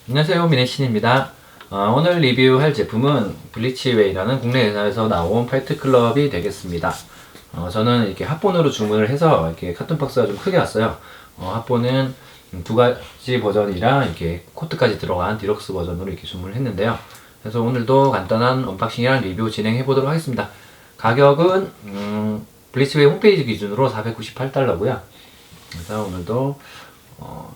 안녕하세요, 미네신입니다. 오늘 리뷰할 제품은 블리치웨이라는 국내 회사에서 나온 파이트클럽이 되겠습니다. 저는 이렇게 합본으로 주문을 해서 이렇게 카톤 박스가 좀 크게 왔어요. 합본은 두 가지 버전이랑 이렇게 코트까지 들어간 디럭스 버전으로 이렇게 주문을 했는데요. 그래서 오늘도 간단한 언박싱이랑 리뷰 진행해 보도록 하겠습니다. 가격은 블리치웨이 홈페이지 기준으로 498달러고요. 그래서 오늘도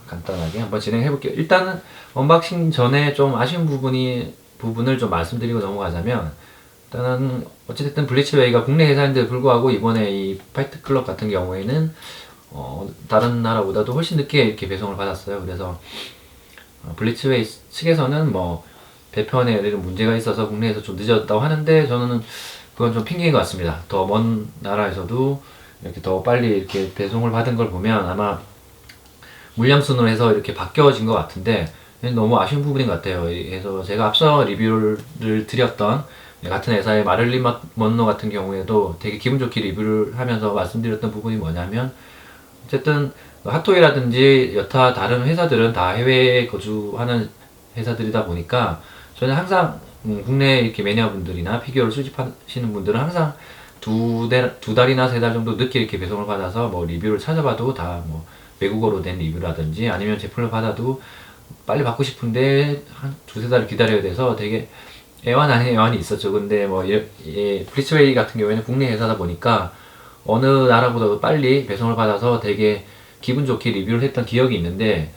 간단하게 한번 진행해 볼게요. 일단은 언박싱 전에 좀 아쉬운 부분을 좀 말씀드리고 넘어가자면, 일단은 어찌됐든 블리치웨이가 국내 회사인데 불구하고 이번에 이 파이트클럽 같은 경우에는 다른 나라보다도 훨씬 늦게 이렇게 배송을 받았어요. 그래서 블리치웨이 측에서는 뭐 배편에 이런 문제가 있어서 국내에서 좀 늦었다고 하는데, 저는 그건 좀 핑계인 것 같습니다. 더 먼 나라에서도 이렇게 더 빨리 이렇게 배송을 받은 걸 보면 아마 물량순으로 해서 이렇게 바뀌어진 것 같은데, 너무 아쉬운 부분인 것 같아요. 그래서 제가 앞서 리뷰를 드렸던 같은 회사의 마를린 먼로 같은 경우에도 되게 기분 좋게 리뷰를 하면서 말씀드렸던 부분이 뭐냐면, 어쨌든 핫토이라든지 여타 다른 회사들은 다 해외에 거주하는 회사들이다 보니까, 저는 항상 국내 이렇게 매니아분들이나 피규어를 수집하시는 분들은 항상 두 달이나 세 달 정도 늦게 이렇게 배송을 받아서 뭐 리뷰를 찾아봐도 다 뭐 외국어로 된 리뷰라든지 아니면 제품을 받아도 빨리 받고 싶은데 한 두세 달을 기다려야 돼서 되게 애환 아닌 애환이 있었죠. 근데 뭐 블리츠웨이 같은 경우에는 국내 회사다 보니까 어느 나라보다도 빨리 배송을 받아서 되게 기분 좋게 리뷰를 했던 기억이 있는데,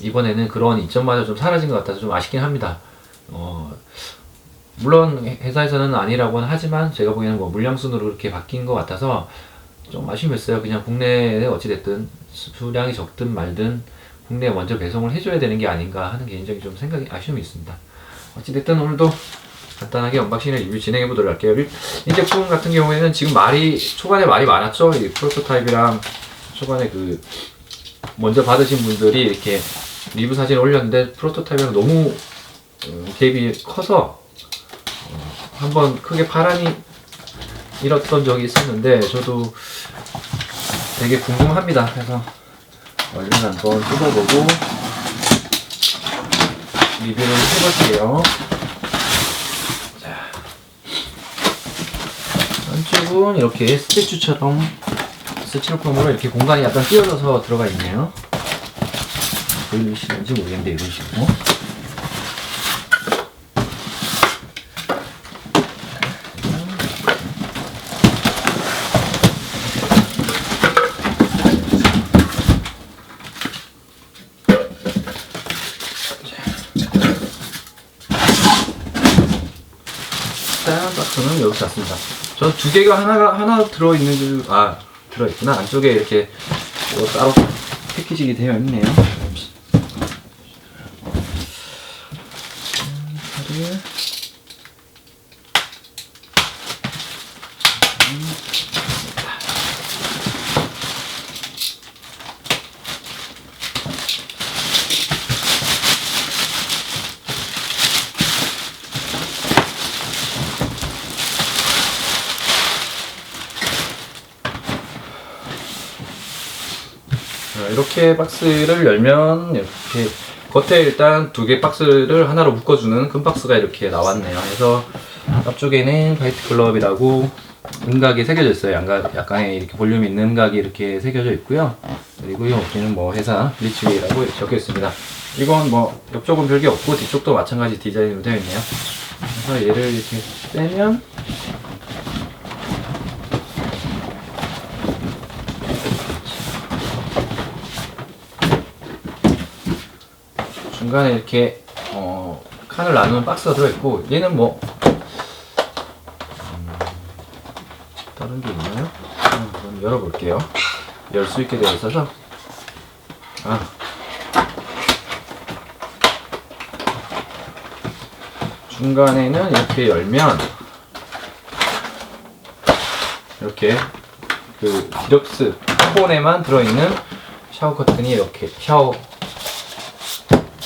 이번에는 그런 이점마저 좀 사라진 것 같아서 좀 아쉽긴 합니다. 물론 회사에서는 아니라고는 하지만 제가 보기에는 뭐 물량순으로 그렇게 바뀐 것 같아서 좀 아쉬웠어요. 그냥 국내에 어찌됐든 수량이 적든 말든 국내에 먼저 배송을 해줘야 되는 게 아닌가 하는 개인적인 좀 생각이, 아쉬움이 있습니다. 어찌됐든 오늘도 간단하게 언박싱을 리뷰 진행해 보도록 할게요. 이 제품 같은 경우에는 지금 초반에 말이 많았죠. 이 프로토타입이랑 초반에 먼저 받으신 분들이 이렇게 리뷰 사진을 올렸는데, 프로토타입이랑 너무 갭이 커서 한번 크게 파란이 일었던 적이 있었는데, 저도 되게 궁금합니다. 그래서 얼른 한번 뜯어보고 리뷰를 해볼게요. 자, 안쪽은 이렇게 스태츄처럼 스티로폼으로 이렇게 공간이 약간 띄어져서 들어가 있네요. 보이시는지 모르겠는데 이런 식으로. 박스는 여기 닿습니다. 저 두 개가 하나 들어있는 들어있구나. 안쪽에 이렇게 따로 패키징이 되어 있네요. 이렇게 박스를 열면 이렇게 겉에 일단 두 개 박스를 하나로 묶어주는 큰 박스가 이렇게 나왔네요. 그래서 앞쪽에는 파이트클럽이라고 음각이 새겨져 있어요. 약간의 이렇게 볼륨 있는 음각이 이렇게 새겨져 있고요. 그리고 여기는 뭐 회사 블리치웨이라고 이렇게 적혀 있습니다. 이건 뭐 옆쪽은 별게 없고 뒤쪽도 마찬가지 디자인으로 되어 있네요. 그래서 얘를 이렇게 빼면 중간에 이렇게 칸을 나누는 박스가 들어있고, 얘는 뭐 다른 게 있나요? 한번 열어볼게요. 열 수 있게 되어 있어서 중간에는 이렇게 열면 이렇게 디럭스 폰에만 들어있는 샤워 커튼이 이렇게 샤워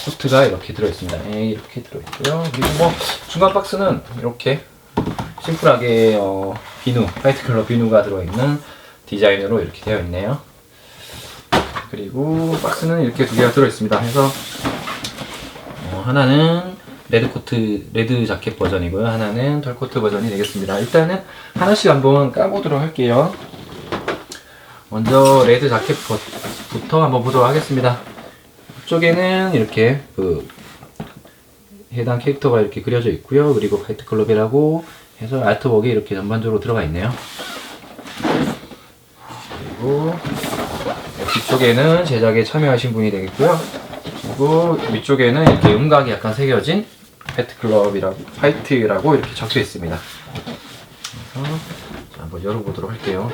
코트가 이렇게 들어있습니다. 이렇게 들어있고요. 그리고 뭐 중간 박스는 이렇게 심플하게 파이트클럽 비누가 들어있는 디자인으로 이렇게 되어 있네요. 그리고 박스는 이렇게 두 개가 들어있습니다. 해서 하나는 레드 자켓 버전이고요. 하나는 털코트 버전이 되겠습니다. 일단은 하나씩 한번 까보도록 할게요. 먼저 레드 자켓부터 한번 보도록 하겠습니다. 이쪽에는 이렇게 해당 캐릭터가 이렇게 그려져 있고요. 그리고 파이트 클럽이라고 해서 아트웍이 이렇게 전반적으로 들어가 있네요. 그리고 뒤쪽에는 제작에 참여하신 분이 되겠고요. 그리고 위쪽에는 이렇게 음각이 약간 새겨진 파이트라고 이렇게 적혀 있습니다. 그래서 한번 열어보도록 할게요.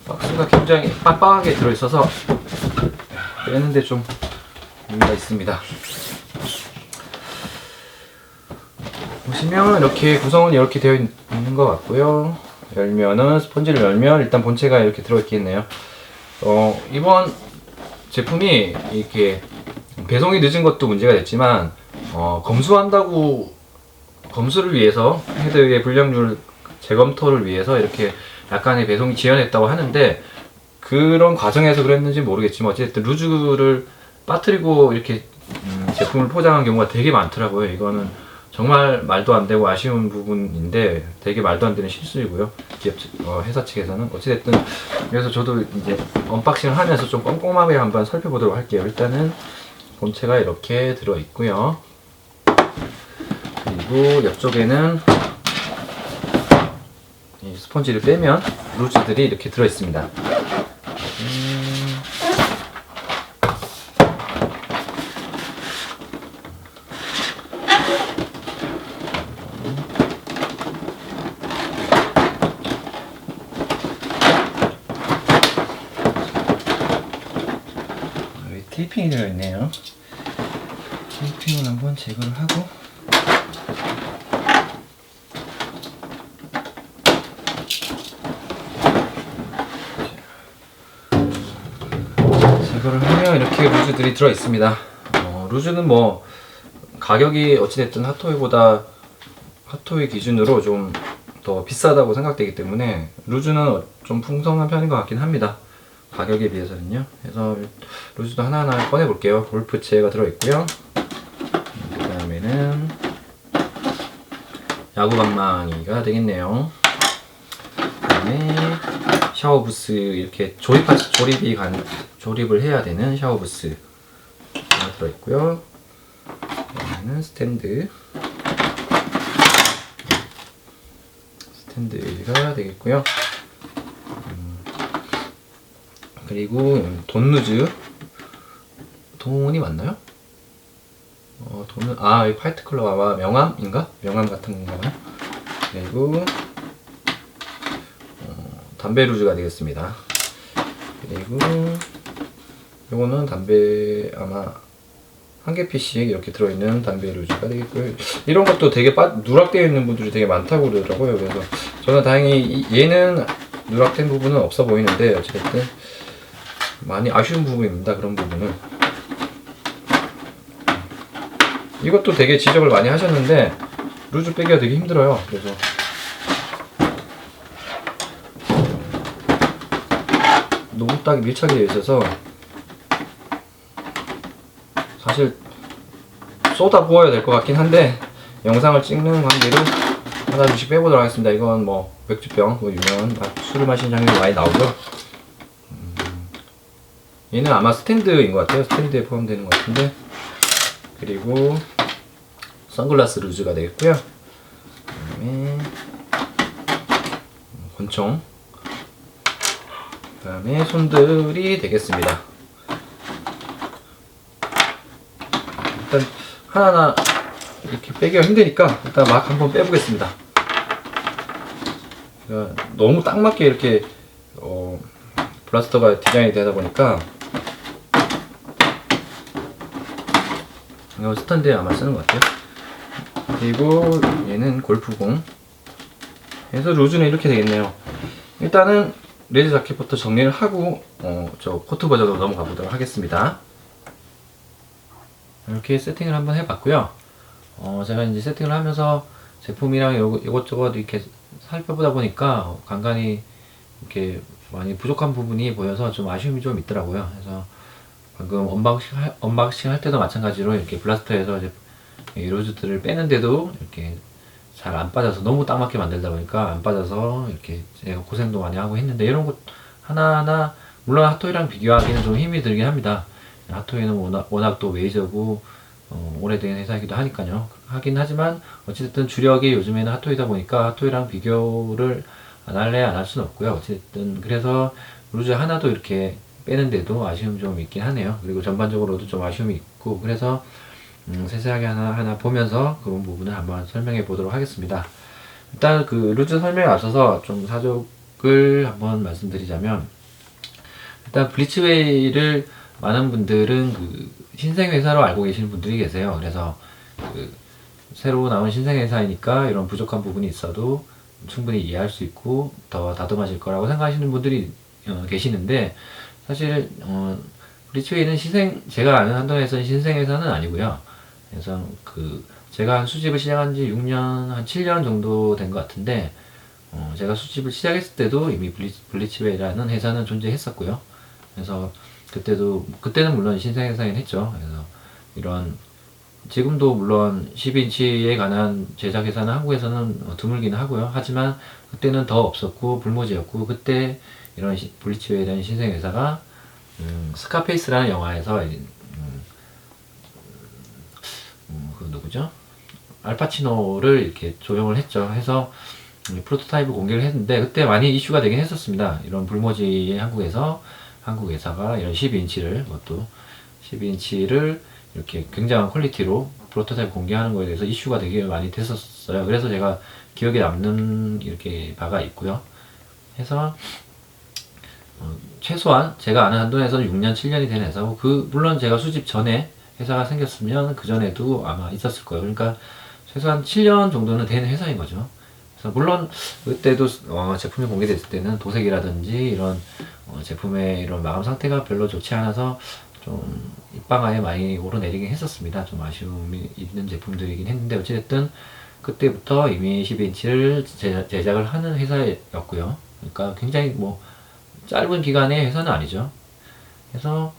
박스가 굉장히 빡빡하게 들어있어서 빼는데 좀 의미가 있습니다. 보시면 이렇게 구성은 이렇게 되어 있는 것 같고요. 열면은 스펀지를 열면 일단 본체가 이렇게 들어있겠네요. 이번 제품이 이렇게 배송이 늦은 것도 문제가 됐지만 검수를 위해서 헤드의 불량률 재검토를 위해서 이렇게 약간의 배송이 지연했다고 하는데, 그런 과정에서 그랬는지 모르겠지만 어쨌든 루즈를 빠뜨리고 이렇게 제품을 포장한 경우가 되게 많더라고요. 이거는 정말 말도 안 되고 아쉬운 부분인데 되게 말도 안 되는 실수이고요. 회사 측에서는 어찌됐든. 그래서 저도 이제 언박싱을 하면서 좀 꼼꼼하게 한번 살펴보도록 할게요. 일단은 본체가 이렇게 들어 있고요. 그리고 옆쪽에는 이 스펀지를 빼면 루즈들이 이렇게 들어 있습니다. 테이핑이 되어 있네요. 테이핑을 한번 제거를 하고, 제거를 하면 이렇게 루즈들이 들어 있습니다. 루즈는 뭐 가격이 어찌됐든 핫토이 기준으로 좀 더 비싸다고 생각되기 때문에 루즈는 좀 풍성한 편인 것 같긴 합니다. 가격에 비해서는요. 그래서 루즈도 하나하나 꺼내 볼게요. 골프채가 들어있고요. 그 다음에는 야구 방망이가 되겠네요. 그 다음에 샤워 부스, 이렇게 조립을 해야 되는 샤워 부스가 들어있고요. 그다음에는 스탠드가 되겠고요. 그리고 돈이 맞나요? 이 파이트 클럽 아마 명함인가? 명함 같은 건가요? 그리고 담배 루즈가 되겠습니다. 그리고 요거는 담배 아마 한 개 피씩 이렇게 들어있는 담배 루즈가 되겠고요. 이런 것도 되게 누락되어 있는 분들이 되게 많다고 그러더라고요. 그래서 저는 다행히 얘는 누락된 부분은 없어 보이는데 어쨌든 많이 아쉬운 부분입니다. 그런 부분은. 이것도 되게 지적을 많이 하셨는데 루즈 빼기가 되게 힘들어요. 그래서 너무 딱 밀착이 되어 있어서 사실 쏟아 부어야 될 것 같긴 한데 영상을 찍는 관계로 하나 둘씩 빼보도록 하겠습니다. 이건 뭐 맥주병, 유명한 술을 마시는 장면이 많이 나오죠. 얘는 아마 스탠드인 것 같아요. 스탠드에 포함되는 것 같은데. 그리고 선글라스 루즈가 되겠고요. 그다음에 권총, 그다음에 손들이 되겠습니다. 일단 하나하나 이렇게 빼기가 힘드니까 일단 막 한번 빼보겠습니다. 너무 딱 맞게 이렇게 블라스터가 디자인이 되다 보니까 이거 스탠드에 아마 쓰는 것 같아요. 그리고 얘는 골프공 해서 루즈는 이렇게 되겠네요. 일단은 레드 자켓부터 정리를 하고 저 코트 버전으로 넘어가 보도록 하겠습니다. 이렇게 세팅을 한번 해봤고요. 제가 이제 세팅을 하면서 제품이랑 이것저것 이렇게 살펴보다 보니까 간간히 이렇게 많이 부족한 부분이 보여서 좀 아쉬움이 좀 있더라고요. 그래서 방금 언박싱 할 때도 마찬가지로 이렇게 블라스터에서 이제 이 로즈들을 빼는데도 이렇게 잘 안 빠져서 너무 딱 맞게 만들다 보니까 안 빠져서 이렇게 제가 고생도 많이 하고 했는데, 이런 것 하나하나 물론 핫토이랑 비교하기는 좀 힘이 들긴 합니다. 핫토이는 워낙 또 메이저고 오래된 회사이기도 하니까요. 하긴 하지만 어쨌든 주력이 요즘에는 핫토이다 보니까 핫토이랑 비교를 안 할래 안 할 수는 없고요. 어쨌든 그래서 루즈 하나도 이렇게 빼는데도 아쉬움이 좀 있긴 하네요. 그리고 전반적으로도 좀 아쉬움이 있고, 그래서 세세하게 하나하나 보면서 그런 부분을 한번 설명해 보도록 하겠습니다. 일단 그 루즈 설명에 앞서서 좀 사족을 한번 말씀드리자면, 일단 블리츠웨이를 많은 분들은 그 신생회사로 알고 계시는 분들이 계세요. 그래서 그 새로 나온 신생회사이니까 이런 부족한 부분이 있어도 충분히 이해할 수 있고 더 다듬어질 거라고 생각하시는 분들이 계시는데, 사실 블리츠웨이는 제가 아는 한동에서는 신생회사는 아니고요. 그래서 그 제가 한 수집을 시작한 지 6년, 한 7년 정도 된 것 같은데, 제가 수집을 시작했을 때도 이미 블리츠웨이라는 회사는 존재했었고요. 그래서 그때는 물론 신생회사긴 했죠. 그래서 이런 지금도 물론 10인치에 관한 제작회사는 한국에서는 드물기는 하고요. 하지만 그때는 더 없었고 불모지였고, 그때 이런 블리츠웨이라는 신생회사가 스카페이스라는 영화에서 그 누구죠? 알파치노를 이렇게 조용을 했죠. 해서 프로토타입을 공개를 했는데, 그때 많이 이슈가 되긴 했었습니다. 이런 불모지의 한국 회사가 이런 12인치를, 그것도 12인치를 이렇게 굉장한 퀄리티로 프로토타입 공개하는 거에 대해서 이슈가 되게 많이 됐었어요. 그래서 제가 기억에 남는 이렇게 바가 있고요. 해서 최소한 제가 아는 한도에서는 6년, 7년이 된 회사고, 물론 제가 수집 전에 회사가 생겼으면 그 전에도 아마 있었을 거예요. 그러니까 최소한 7년 정도는 된 회사인 거죠. 그래서 물론 그때도 제품이 공개됐을 때는 도색이라든지 이런 제품의 이런 마감 상태가 별로 좋지 않아서 좀 입방아에 많이 오르내리긴 했었습니다. 좀 아쉬움이 있는 제품들이긴 했는데, 어찌됐든 그때부터 이미 12인치를 제작을 하는 회사였고요. 그러니까 굉장히 뭐 짧은 기간의 회사는 아니죠. 그래서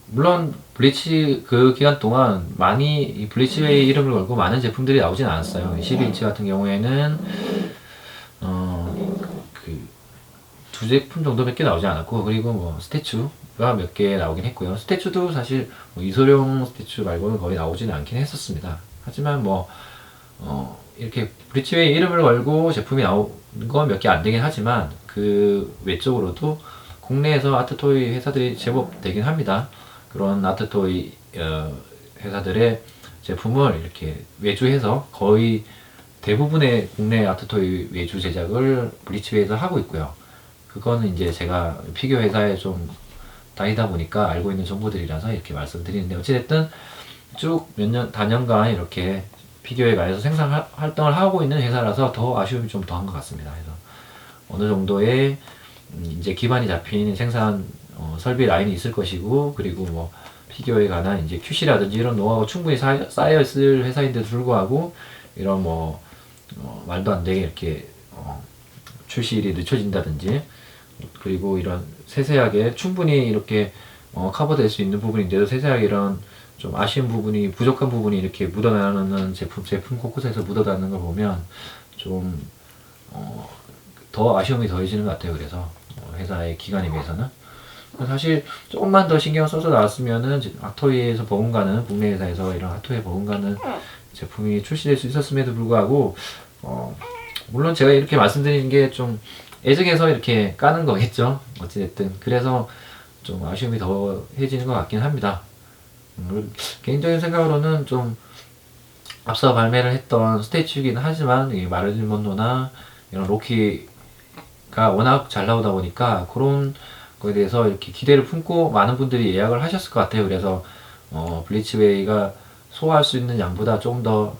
물론 블리치 그 기간 동안 많이 이 블리치웨이 이름을 걸고 많은 제품들이 나오진 않았어요. 12인치 같은 경우에는 그 두 제품 정도밖에 나오지 않았고, 그리고 뭐 스태츄가 몇 개 나오긴 했고요. 스태츄도 사실 뭐 이소룡 스태츄 말고는 거의 나오지는 않긴 했었습니다. 하지만 뭐 이렇게 블리치웨이 이름을 걸고 제품이 나온 건 몇 개 안 되긴 하지만, 그 외적으로도 국내에서 아트토이 회사들이 제법 되긴 합니다. 그런 아트토이 회사들의 제품을 이렇게 외주해서 거의 대부분의 국내 아트토이 외주 제작을 블리츠웨이에서 하고 있고요. 그거는 이제 제가 피규어 회사에 좀 다니다 보니까 알고 있는 정보들이라서 이렇게 말씀드리는데, 어찌됐든 쭉 단연간 이렇게 피규어에 관해서 생산 활동을 하고 있는 회사라서 더 아쉬움이 좀 더한 것 같습니다. 그래서 어느 정도의 이제 기반이 잡힌 생산 설비 라인이 있을 것이고, 그리고 뭐 피규어에 관한 이제 QC라든지 이런 노하우가 충분히 쌓여 있을 회사인데도 불구하고, 이런 뭐 말도 안 되게 이렇게 출시일이 늦춰진다든지, 그리고 이런 세세하게 충분히 이렇게 커버될 수 있는 부분인데도 세세하게 이런 좀 아쉬운 부분이, 부족한 부분이 이렇게 묻어나는 제품 곳곳에서 묻어나는 걸 보면 좀 더 아쉬움이 더해지는 것 같아요. 그래서 회사의 기간에 비해서는 사실 조금만 더 신경 써서 나왔으면은 핫토이에서 버금가는, 국내 회사에서 이런 핫토이에 버금가는 제품이 출시될 수 있었음에도 불구하고, 물론 제가 이렇게 말씀드리는 게 좀 애정해서 이렇게 까는 거겠죠. 어찌됐든 그래서 좀 아쉬움이 더해지는 것 같긴 합니다. 개인적인 생각으로는 좀 앞서 발매를 했던 스태츄이긴 하지만 이 마를린 먼로나 이런 로키가 워낙 잘 나오다 보니까 그런 거에 대해서 이렇게 기대를 품고 많은 분들이 예약을 하셨을 것 같아요. 그래서 블리츠웨이가 소화할 수 있는 양보다 조금 더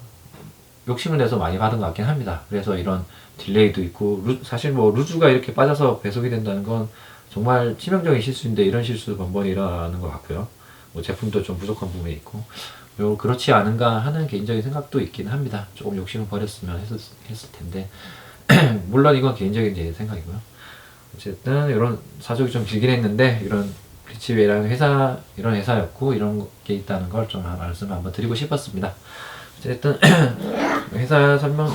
욕심을 내서 많이 받은 것 같긴 합니다. 그래서 이런 딜레이도 있고, 사실 뭐 루즈가 이렇게 빠져서 배속이 된다는 건 정말 치명적인 실수인데, 이런 실수 번번이 일어나는 것 같고요. 뭐 제품도 좀 부족한 부분이 있고 그렇지 않은가 하는 개인적인 생각도 있긴 합니다. 조금 욕심을 버렸으면 했을 텐데 물론 이건 개인적인 제 생각이고요. 어쨌든 이런 사족이 좀 길긴 했는데 이런 블리치웨이라는 회사 이런 회사였고 이런 게 있다는 걸 좀 말씀 한번 드리고 싶었습니다. 어쨌든 회사 설명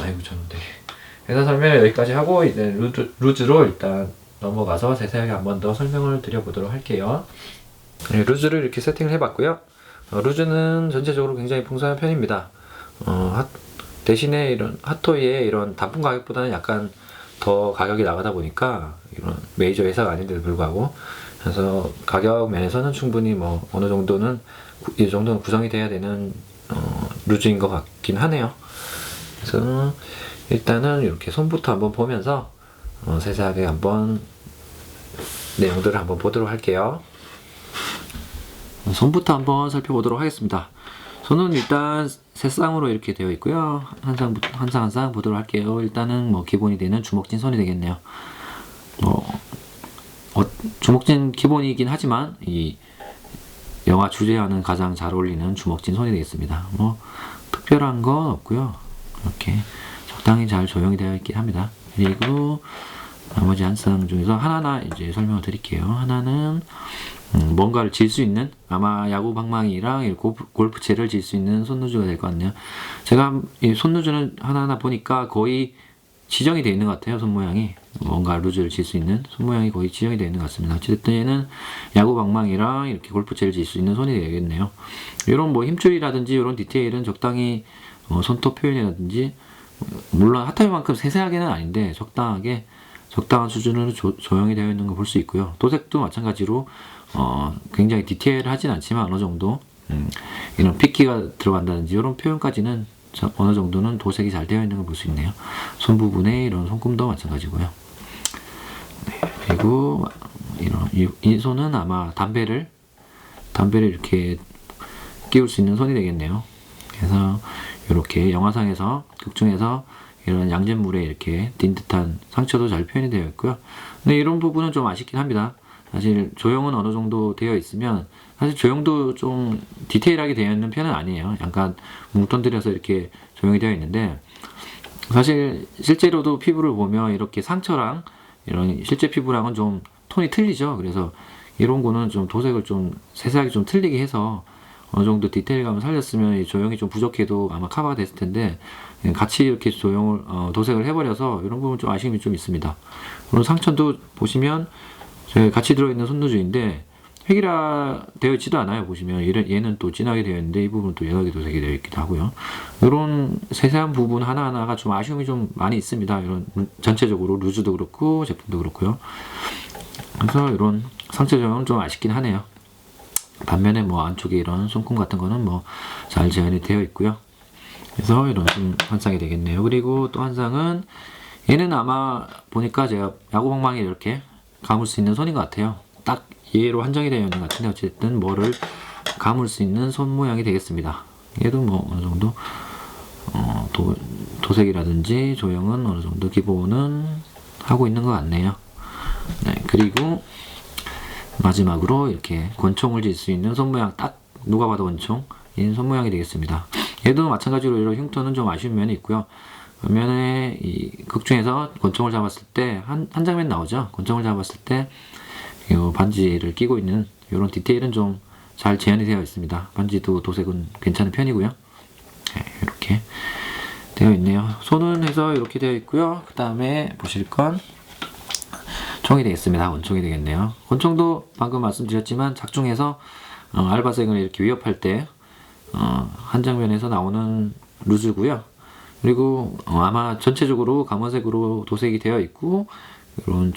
회사 설명 여기까지 하고 이제 루즈로 일단 넘어가서 자세하게 한 번 더 설명을 드려보도록 할게요. 네, 루즈를 이렇게 세팅을 해봤고요. 루즈는 전체적으로 굉장히 풍성한 편입니다. 대신에 이런 핫토이의 이런 단품 가격보다는 약간 더 가격이 나가다 보니까 이런 메이저 회사가 아닌데도 불구하고 그래서 가격 면에서는 충분히 뭐 어느 정도는 이 정도는 구성이 돼야 되는 루즈인 것 같긴 하네요. 그래서 일단은 이렇게 손부터 한번 보면서 세세하게 한번 내용들을 한번 보도록 할게요. 손부터 한번 살펴보도록 하겠습니다. 손은 일단 세 쌍으로 이렇게 되어 있고요. 한 쌍 보도록 할게요. 일단은 뭐 기본이 되는 주먹진 손이 되겠네요. 주먹진 기본이긴 하지만 이 영화 주제와는 가장 잘 어울리는 주먹진 손이 되겠습니다. 뭐 특별한 건 없고요. 이렇게 적당히 잘 조형이 되어 있긴 합니다. 그리고 나머지 한 쌍 중에서 하나하나 이제 설명을 드릴게요. 하나는 뭔가를 질 수 있는 아마 야구 방망이랑 골프채를 질 수 있는 손루즈가 될 것 같네요. 제가 이 손루즈는 하나하나 보니까 거의 지정이 되어 있는 것 같아요. 손 모양이 뭔가 루즈를 질 수 있는 손 모양이 거의 지정이 되어 있는 것 같습니다. 어쨌든 얘는 야구 방망이랑 이렇게 골프채를 질 수 있는 손이 되겠네요. 이런 뭐 힘줄이라든지 이런 디테일은 적당히 손톱 표현이라든지 물론 핫토이만큼 세세하게는 아닌데 적당한 수준으로 조형이 되어 있는 걸 볼 수 있고요. 도색도 마찬가지로 굉장히 디테일하진 않지만 어느 정도 이런 핏기가 들어간다든지 이런 표현까지는 어느 정도는 도색이 잘 되어 있는 걸 볼 수 있네요. 손 부분에 이런 손금도 마찬가지고요. 네, 그리고 이 손은 아마 담배를 이렇게 끼울 수 있는 손이 되겠네요. 그래서 이렇게 영화상에서 극중에서 이런 양잿물에 이렇게 딘 듯한 상처도 잘 표현이 되어 있고요. 근데 이런 부분은 좀 아쉽긴 합니다. 사실 조형은 어느 정도 되어 있으면 사실 조형도 좀 디테일하게 되어 있는 편은 아니에요. 약간 뭉텅들여서 이렇게 조형이 되어 있는데 사실 실제로도 피부를 보면 이렇게 상처랑 이런 실제 피부랑은 좀 톤이 틀리죠. 그래서 이런 거는 좀 도색을 좀 세세하게 좀 틀리게 해서 어느 정도 디테일감을 살렸으면 이 조형이 좀 부족해도 아마 커버가 됐을 텐데 같이 이렇게 도색을 해버려서 이런 부분 좀 아쉬움이 좀 있습니다. 그리고 상처도 보시면 같이 들어있는 손루즈인데 획일화 되어 있지도 않아요. 보시면 얘는 또 진하게 되어 있는데 이 부분은 또 연하게 도색이 되어 있기도 하고요. 이런 세세한 부분 하나하나가 좀 아쉬움이 좀 많이 있습니다. 이런 전체적으로 루즈도 그렇고 제품도 그렇고요. 그래서 이런 상처 조형은 좀 아쉽긴 하네요. 반면에 뭐 안쪽에 이런 손금 같은 거는 뭐 잘 재현이 되어 있고요. 그래서 이런 한 쌍이 되겠네요. 그리고 또 한 쌍은 얘는 아마 보니까 제가 야구 방망이 이렇게 감을 수 있는 손인 것 같아요. 딱 얘로 한정이 되어 있는 것 같은데 어쨌든 뭐를 감을 수 있는 손 모양이 되겠습니다. 얘도 뭐 어느 정도 도색이라든지 조형은 어느 정도 기본은 하고 있는 것 같네요. 네, 그리고 마지막으로 이렇게 권총을 질 수 있는 손 모양 딱 누가 봐도 권총인 손 모양이 되겠습니다. 얘도 마찬가지로 이런 흉터는 좀 아쉬운 면이 있고요. 반면에 이 극중에서 권총을 잡았을 때 한 장면 나오죠. 권총을 잡았을 때 이 반지를 끼고 있는 이런 디테일은 좀 잘 재현이 되어 있습니다. 반지도 도색은 괜찮은 편이고요. 네, 이렇게 되어 있네요. 손은 해서 이렇게 되어 있고요. 그 다음에 보실 건 총이 되겠습니다. 권총이 되겠네요. 권총도 방금 말씀드렸지만 작중에서 알바생을 이렇게 위협할 때 한 장면에서 나오는 루즈고요. 그리고 아마 전체적으로 감원색으로 도색이 되어 있고 이런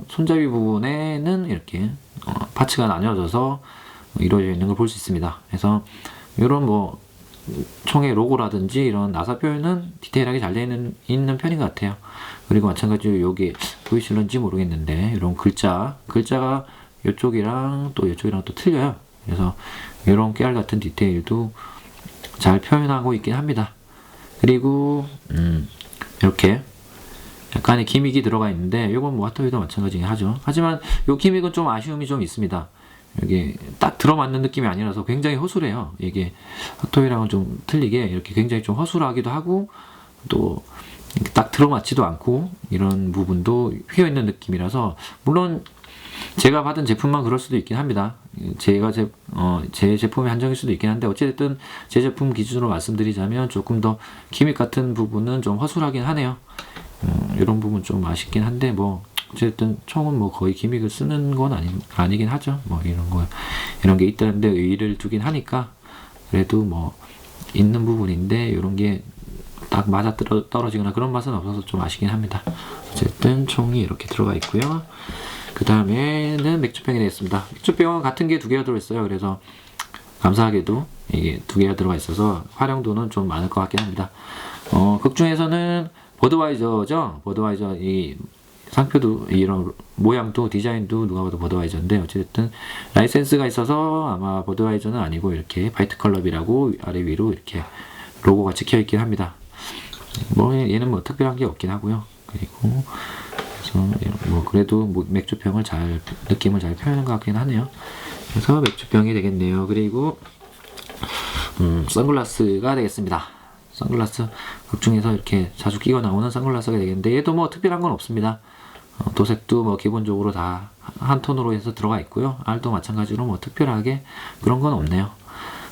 손잡이 부분에는 이렇게 파츠가 나뉘어져서 이루어져 있는 걸 볼 수 있습니다. 그래서 이런 뭐 총의 로고라든지 이런 나사 표현은 디테일하게 잘 되어 있는 편인 것 같아요. 그리고 마찬가지로 여기 보이실런지 모르겠는데 이런 글자가 이쪽이랑 또 틀려요. 그래서 이런 깨알 같은 디테일도 잘 표현하고 있긴 합니다. 그리고 이렇게 약간의 기믹이 들어가 있는데 이건 뭐 핫토이도 마찬가지긴 하죠. 하지만 이 기믹은 좀 아쉬움이 좀 있습니다. 이게 딱 들어맞는 느낌이 아니라서 굉장히 허술해요. 이게 핫토이랑은 좀 틀리게 이렇게 굉장히 좀 허술하기도 하고 또 딱 들어맞지도 않고 이런 부분도 휘어있는 느낌이라서 물론 제가 받은 제품만 그럴 수도 있긴 합니다. 제 제품의 한정일 수도 있긴 한데 어쨌든 제 제품 기준으로 말씀드리자면 조금 더 기믹 같은 부분은 좀 허술하긴 하네요. 이런 부분 좀 아쉽긴 한데 뭐 어쨌든 총은 뭐 거의 기믹을 쓰는 건 아니긴 하죠. 뭐 이런 게 있다는데 의의를 두긴 하니까 그래도 뭐 있는 부분인데 이런 게 딱 맞아 떨어지거나 그런 맛은 없어서 좀 아쉽긴 합니다. 어쨌든 총이 이렇게 들어가 있고요. 그 다음에는 맥주병이 되겠습니다. 맥주병은 같은 게 두 개가 들어있어요. 그래서 감사하게도 이게 두 개가 들어가 있어서 활용도는 좀 많을 것 같긴 합니다. 극 중에서는 버드와이저죠. 버드와이저 이 상표도 이런 모양도 디자인도 누가 봐도 버드와이저인데 어쨌든 라이센스가 있어서 아마 버드와이저는 아니고 이렇게 파이트 클럽이라고 아래 위로 이렇게 로고가 찍혀 있긴 합니다. 뭐 얘는 뭐 특별한 게 없긴 하고요. 그리고 그래서 뭐 그래도 뭐 맥주병을 느낌을 잘 표현한 것 같긴 하네요. 그래서 맥주병이 되겠네요. 그리고 선글라스가 되겠습니다. 선글라스 극 중에서 이렇게 자주 끼고 나오는 선글라스가 되겠는데 얘도 뭐 특별한 건 없습니다. 도색도 뭐 기본적으로 다 한 톤으로 해서 들어가 있고요. 알도 마찬가지로 뭐 특별하게 그런 건 없네요.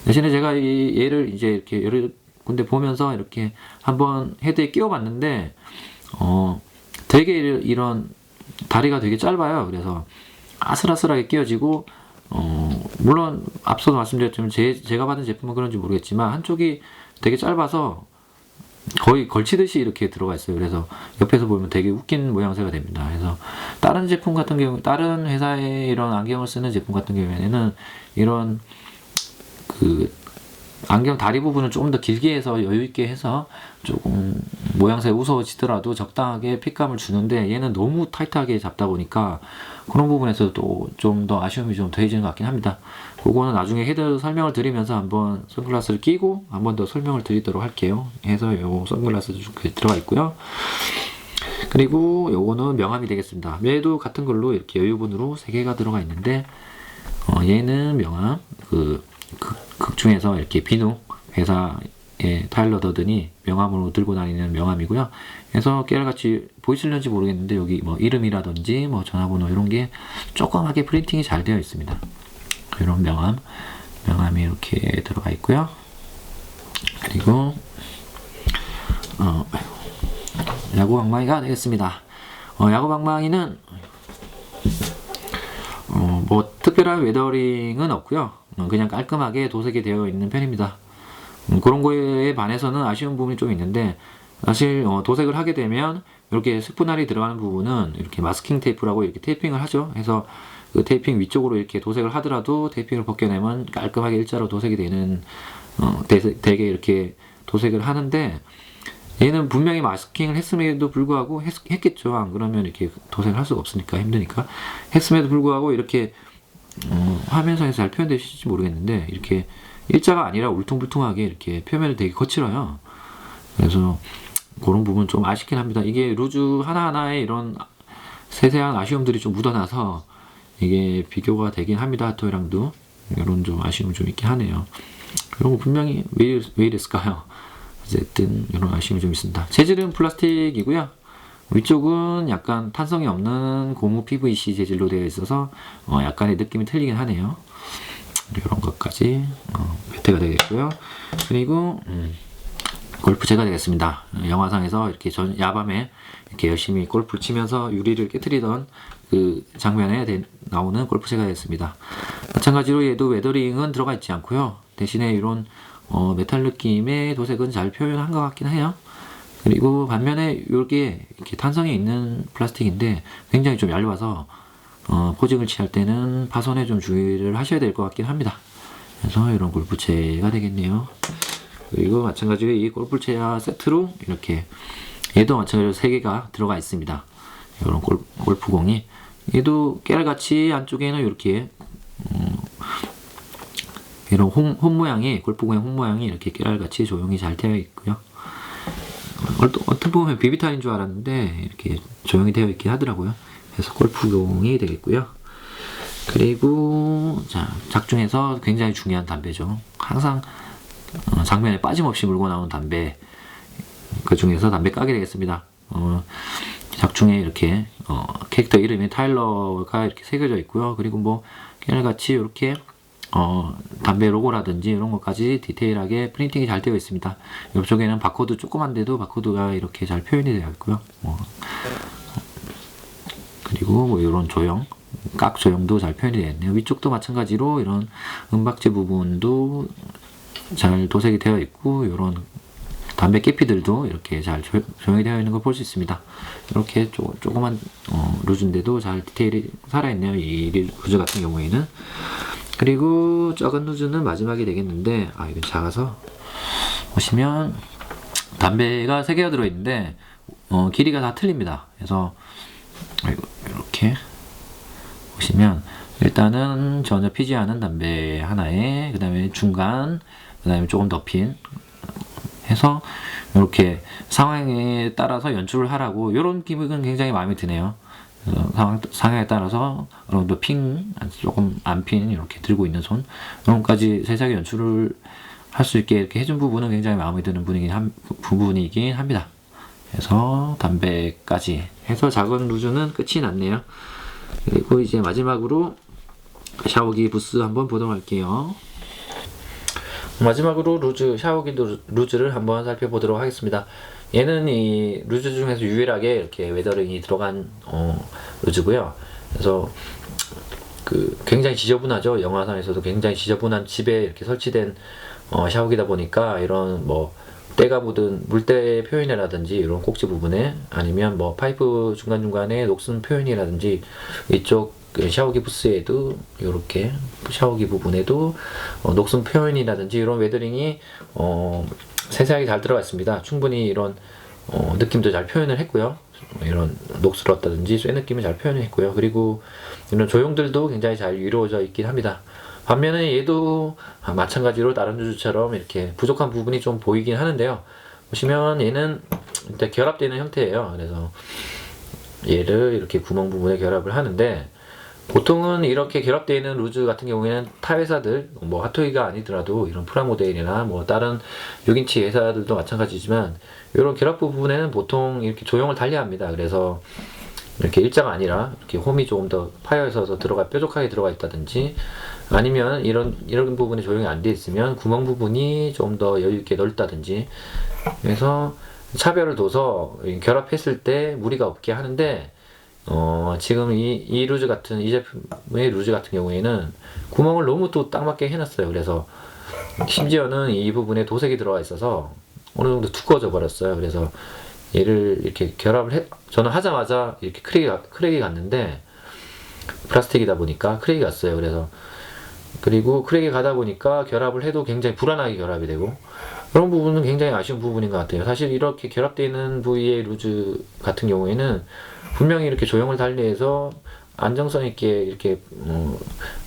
대신에 제가 얘를 이제 이렇게 여러 군데 보면서 이렇게 한번 헤드에 끼워 봤는데 되게 이런 다리가 되게 짧아요. 그래서 아슬아슬하게 끼워지고 물론 앞서도 말씀드렸지만 제가 받은 제품은 그런지 모르겠지만 한쪽이 되게 짧아서 거의 걸치듯이 이렇게 들어가 있어요. 그래서 옆에서 보면 되게 웃긴 모양새가 됩니다. 그래서 다른 제품 같은 경우, 다른 회사의 이런 안경을 쓰는 제품 같은 경우에는 이런 그 안경 다리 부분을 조금 더 길게 해서 여유 있게 해서 조금 모양새 우스워지더라도 적당하게 핏감을 주는데 얘는 너무 타이트하게 잡다 보니까 그런 부분에서도 좀 더 아쉬움이 좀 더해지는 것 같긴 합니다. 그거는 나중에 헤드 설명을 드리면서 한번 선글라스를 끼고 한번 더 설명을 드리도록 할게요. 해서 요 선글라스도 좀 들어가 있고요. 그리고 요거는 명암이 되겠습니다. 얘도 같은 걸로 이렇게 여유분으로 3개가 들어가 있는데 얘는 명암 극 중에서 이렇게 비누 회사의 타일러 더든이 명암으로 들고 다니는 명암이고요. 그래서 깨알같이 보이실는지 모르겠는데 여기 뭐 이름이라든지 뭐 전화번호 이런 게 조그맣게 프린팅이 잘 되어 있습니다. 이런 명암이 이렇게 들어가 있고요. 그리고 야구방망이가 되겠습니다. 야구방망이는 뭐 특별한 웨더링은 없고요. 그냥 깔끔하게 도색이 되어 있는 편입니다. 그런 거에 반해서는 아쉬운 부분이 좀 있는데 사실 도색을 하게 되면 이렇게 스푼알이 들어가는 부분은 이렇게 마스킹 테이프라고 이렇게 테이핑을 하죠. 그래서 그 테이핑 위쪽으로 이렇게 도색을 하더라도 테이핑을 벗겨내면 깔끔하게 일자로 도색이 되는 되게 이렇게 도색을 하는데 얘는 분명히 마스킹을 했음에도 불구하고 했겠죠. 안 그러면 이렇게 도색을 할 수가 없으니까 힘드니까 했음에도 불구하고 이렇게 화면상에서 잘 표현되실지 모르겠는데 이렇게 일자가 아니라 울퉁불퉁하게 이렇게 표면이 되게 거칠어요. 그래서 그런 부분 좀 아쉽긴 합니다. 이게 루즈 하나하나에 이런 세세한 아쉬움들이 좀 묻어나서 이게 비교가 되긴 합니다. 토이랑도 이런 좀 아쉬움이 좀 있긴 하네요. 이런 거 분명히 왜 이랬을까요? 어쨌든 이런 아쉬움이 좀 있습니다. 재질은 플라스틱이고요. 위쪽은 약간 탄성이 없는 고무 PVC 재질로 되어 있어서 약간의 느낌이 틀리긴 하네요. 이런 것까지 배태가 되겠고요. 그리고 골프채가 되겠습니다. 영화상에서 이렇게 야밤에 이렇게 열심히 골프를 치면서 유리를 깨트리던 그 장면에 나오는 골프채가 되겠습니다. 마찬가지로 얘도 웨더링은 들어가 있지 않고요. 대신에 이런 메탈 느낌의 도색은 잘 표현한 것 같긴 해요. 그리고 반면에 이게 이렇게 탄성이 있는 플라스틱인데 굉장히 좀 얇아서 포징을 취할 때는 파손에 좀 주의를 하셔야 될 것 같긴 합니다. 그래서 이런 골프채가 되겠네요. 그리고 마찬가지로 이 골프채와 세트로 이렇게 얘도 마찬가지로 3개가 들어가 있습니다. 이런 골프공이 얘도 깨알같이 안쪽에는 이렇게 이런 홈 모양이 골프공의 홈 모양이 이렇게 깨알같이 조용히 잘 되어 있고요. 어떻게 보면 비비탄인 줄 알았는데 이렇게 조용히 되어 있긴 하더라고요. 그래서 골프공이 되겠고요. 그리고 자, 작중에서 굉장히 중요한 담배죠. 항상 장면에 빠짐없이 물고 나오는 담배, 그 중에서 담배 까게 되겠습니다. 작중에 이렇게 캐릭터 이름이 타일러가 이렇게 새겨져 있고요. 그리고 뭐 깨알같이 이렇게 담배 로고라든지 이런 것까지 디테일하게 프린팅이 잘 되어 있습니다. 옆쪽에는 바코드, 조그만데도 바코드가 이렇게 잘 표현이 되어 있고요. 그리고 뭐 이런 조형, 깍 조형도 잘 표현이 되어 있네요. 위쪽도 마찬가지로 이런 은박지 부분도 잘 도색이 되어 있고, 이런 담배 깨피들도 이렇게 잘 조형이 되어 있는 걸 볼 수 있습니다. 이렇게 조그만 루즈인데도 잘 디테일이 살아있네요. 이 루즈 같은 경우에는. 그리고 작은 루즈는 마지막이 되겠는데, 이건 작아서 보시면 담배가 3개가 들어있는데 길이가 다 틀립니다. 그래서 이렇게 보시면 일단은 전혀 피지 않은 담배 하나에, 그 다음에 중간, 그 다음에 조금 더 핀 해서 이렇게 상황에 따라서 연출을 하라고, 이런 기분은 굉장히 마음에 드네요. 상황에 따라서 어느 정도 핀, 조금 안 핀, 이렇게 들고 있는 손, 이런 것까지 세세하게 연출을 할 수 있게 이렇게 해준 부분은 굉장히 마음에 드는 부분이긴 합니다. 그래서 담배까지 해서 작은 루즈는 끝이 났네요. 그리고 이제 마지막으로 샤워기 부스 한번 보도록 할게요. 마지막으로 샤워기 루즈를 한번 살펴보도록 하겠습니다. 얘는 이 루즈 중에서 유일하게 이렇게 웨더링이 들어간 루즈고요. 그래서 굉장히 지저분하죠. 영화상에서도 굉장히 지저분한 집에 이렇게 설치된 샤워기다 보니까 이런 뭐 때가 묻은 물때 표현이라든지 이런 꼭지 부분에, 아니면 뭐 파이프 중간중간에 녹슨 표현이라든지, 이쪽 샤워기 부스에도 이렇게 샤워기 부분에도 녹슨 표현이라든지 이런 웨더링이 세세하게 잘 들어가 있습니다. 충분히 이런 느낌도 잘 표현을 했고요. 이런 녹슬었다든지 쇠 느낌을 잘 표현을 했고요. 그리고 이런 조형들도 굉장히 잘 이루어져 있긴 합니다. 반면에 얘도 마찬가지로 다른 루즈처럼 이렇게 부족한 부분이 좀 보이긴 하는데요. 보시면 얘는 일단 결합되는 형태예요. 그래서 얘를 이렇게 구멍 부분에 결합을 하는데, 보통은 이렇게 결합되어 있는 루즈 같은 경우에는 타 회사들, 뭐 핫토이가 아니더라도 이런 프라모델이나 뭐 다른 6인치 회사들도 마찬가지지만, 이런 결합 부분에는 보통 이렇게 조형을 달리합니다. 그래서 이렇게 일자가 아니라 이렇게 홈이 조금 더 파여 있어서 뾰족하게 들어가 있다든지, 아니면 이런 부분이 조형이 안 돼 있으면 구멍 부분이 좀 더 여유 있게 넓다든지, 그래서 차별을 둬서 결합했을 때 무리가 없게 하는데, 지금 이 루즈 같은, 이 제품의 루즈 같은 경우에는 구멍을 너무 또 딱 맞게 해놨어요. 그래서 심지어는 이 부분에 도색이 들어가 있어서 어느 정도 두꺼워져 버렸어요. 그래서 얘를 이렇게 저는 하자마자 이렇게 크랙이 갔는데, 플라스틱이다 보니까 크랙이 갔어요. 그리고 크랙이 가다 보니까 결합을 해도 굉장히 불안하게 결합이 되고, 그런 부분은 굉장히 아쉬운 부분인 것 같아요. 사실 이렇게 결합되어 있는 부위의 루즈 같은 경우에는 분명히 이렇게 조형을 달리해서 안정성 있게 이렇게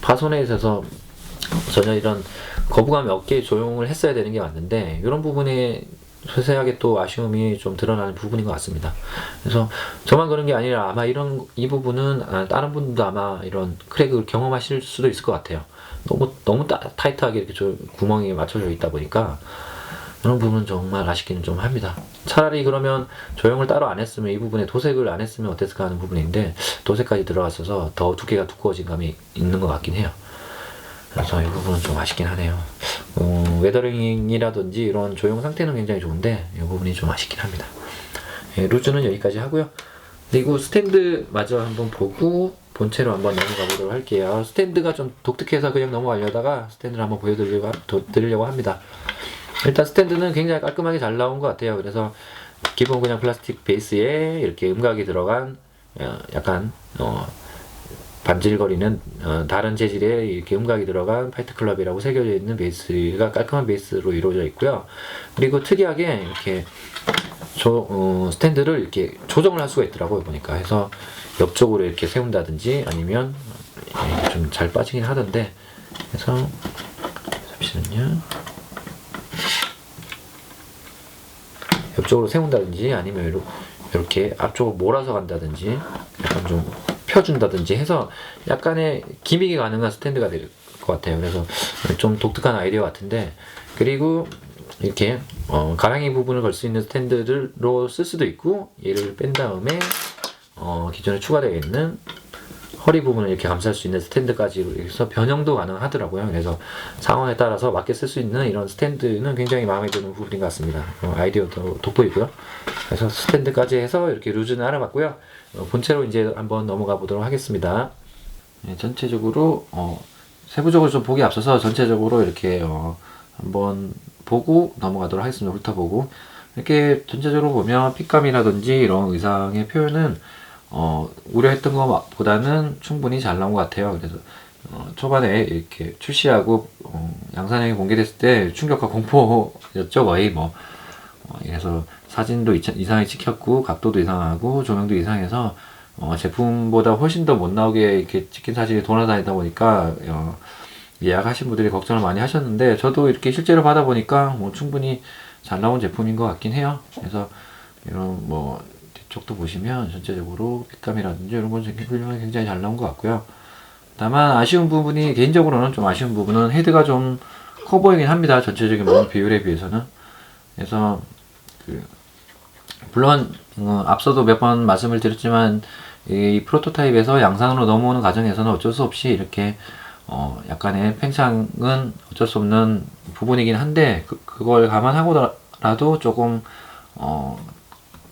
파손에 있어서 전혀 이런 거부감이 없게 조형을 했어야 되는 게 맞는데, 이런 부분에 세세하게 또 아쉬움이 좀 드러나는 부분인 것 같습니다. 그래서 저만 그런 게 아니라 아마 이 부분은 다른 분들도 아마 이런 크랙을 경험하실 수도 있을 것 같아요. 너무 타이트하게 이렇게 구멍이 맞춰져 있다 보니까 이런 부분은 정말 아쉽기는 좀 합니다. 차라리 그러면 조형을 따로 안 했으면, 이 부분에 도색을 안 했으면 어땠을까 하는 부분인데, 도색까지 들어갔어서 더 두께가 두꺼워진 감이 있는 것 같긴 해요. 그래서 이 부분은 좀 아쉽긴 하네요. 웨더링이라든지 이런 조형 상태는 굉장히 좋은데 이 부분이 좀 아쉽긴 합니다. 루즈는 여기까지 하고요. 그리고 스탠드 마저 한번 보고 본체로 한번 넘어가 보도록 할게요. 스탠드가 좀 독특해서 그냥 넘어가려다가 스탠드를 한번 보여드리려고 합니다. 일단 스탠드는 굉장히 깔끔하게 잘 나온 것 같아요. 그래서 기본 그냥 플라스틱 베이스에 이렇게 음각이 들어간 약간 반질거리는 다른 재질의 이렇게 음각이 들어간 파이트클럽이라고 새겨져 있는 베이스가 깔끔한 베이스로 이루어져 있고요. 그리고 특이하게 이렇게 스탠드를 이렇게 조정을 할 수가 있더라고요, 보니까. 해서 옆쪽으로 이렇게 세운다든지, 아니면 좀 잘 빠지긴 하던데, 그래서 잠시만요. 옆쪽으로 세운다든지, 아니면 이렇게 앞쪽으로 몰아서 간다든지, 약간 좀 펴준다든지 해서 약간의 기믹이 가능한 스탠드가 될 것 같아요. 그래서 좀 독특한 아이디어 같은데, 그리고 이렇게 가랑이 부분을 걸 수 있는 스탠드로 쓸 수도 있고, 얘를 뺀 다음에 기존에 추가되어 있는 허리 부분을 이렇게 감쌀 수 있는 스탠드까지 해서 변형도 가능하더라고요. 그래서 상황에 따라서 맞게 쓸 수 있는 이런 스탠드는 굉장히 마음에 드는 부분인 것 같습니다. 아이디어도 돋보이고요. 그래서 스탠드까지 해서 이렇게 루즈는 알아봤고요. 본체로 이제 한번 넘어가 보도록 하겠습니다. 네, 전체적으로 세부적으로 좀 보기 앞서서 전체적으로 이렇게 한번 보고 넘어가도록 하겠습니다. 훑어보고, 이렇게 전체적으로 보면 핏감이라든지 이런 의상의 표현은 우려했던 것보다는 충분히 잘 나온 것 같아요. 그래서 초반에 이렇게 출시하고 양산형이 공개됐을 때 충격과 공포였죠, 거의. 그래서 사진도 이상하게 찍혔고, 각도도 이상하고, 조명도 이상해서 제품보다 훨씬 더 못 나오게 이렇게 찍힌 사진이 돌아다니다 보니까 예약하신 분들이 걱정을 많이 하셨는데, 저도 이렇게 실제로 받아보니까 충분히 잘 나온 제품인 것 같긴 해요. 그래서 이런 뒤쪽도 보시면 전체적으로 핏감이라든지 이런 건 굉장히 잘 나온 것 같고요. 다만 아쉬운 부분이, 개인적으로는 좀 아쉬운 부분은 헤드가 좀 커 보이긴 합니다. 전체적인 몸 비율에 비해서는. 그래서 물론 앞서도 몇 번 말씀을 드렸지만, 이 프로토타입에서 양산으로 넘어오는 과정에서는 어쩔 수 없이 이렇게 약간의 팽창은 어쩔 수 없는 부분이긴 한데, 그걸 감안하고라도 조금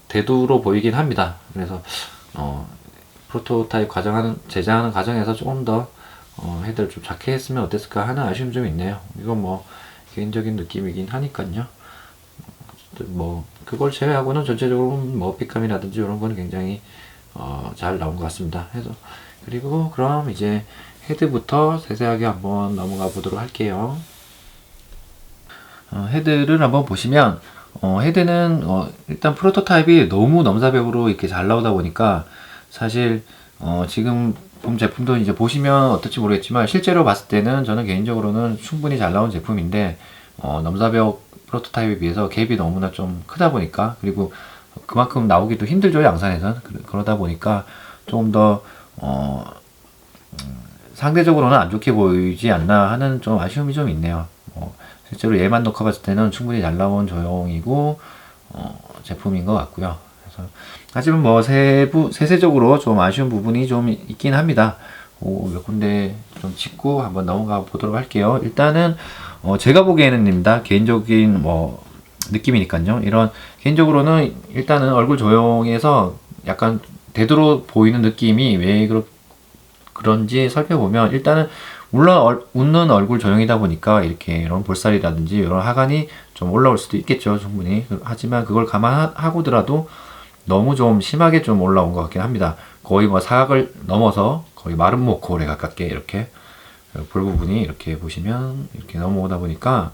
대두로 보이긴 합니다. 그래서 프로토타입 제작하는 과정에서 조금 더 헤드를 좀 작게 했으면 어땠을까 하는 아쉬움이 좀 있네요. 이건 개인적인 느낌이긴 하니까요. 그걸 제외하고는 전체적으로 핏감이라든지 이런 거는 굉장히 잘 나온 것 같습니다. 그리고 그럼 이제 헤드부터 세세하게 한번 넘어가 보도록 할게요. 헤드를 한번 보시면, 헤드는 일단 프로토타입이 너무 넘사벽으로 이렇게 잘 나오다 보니까, 사실 지금 본 제품도 이제 보시면 어떨지 모르겠지만, 실제로 봤을 때는 저는 개인적으로는 충분히 잘 나온 제품인데, 넘사벽 프로토타입에 비해서 갭이 너무나 좀 크다 보니까, 그리고 그만큼 나오기도 힘들죠, 양산에서는. 그러다 보니까 조금 더 상대적으로는 안 좋게 보이지 않나 하는 좀 아쉬움이 좀 있네요. 실제로 얘만 놓고 봤을 때는 충분히 잘 나온 조형이고 제품인 것 같고요. 그래서 하지만 세세적으로 좀 아쉬운 부분이 좀 있긴 합니다. 몇 군데 좀 짚고 한번 넘어가 보도록 할게요. 일단은 제가 보기에는입니다. 개인적인 느낌이니까요. 이런 개인적으로는 일단은 얼굴 조형에서 약간 대두로 보이는 느낌이 왜 그런지 살펴보면, 일단은 물론 웃는 얼굴 조형이다 보니까 이렇게 이런 볼살이라든지 이런 하관이 좀 올라올 수도 있겠죠, 충분히. 하지만 그걸 감안하고더라도 너무 좀 심하게 좀 올라온 것 같긴 합니다. 거의 사각을 넘어서 거의 마른 모콜에 가깝게 이렇게 볼 부분이 이렇게 보시면 이렇게 넘어오다 보니까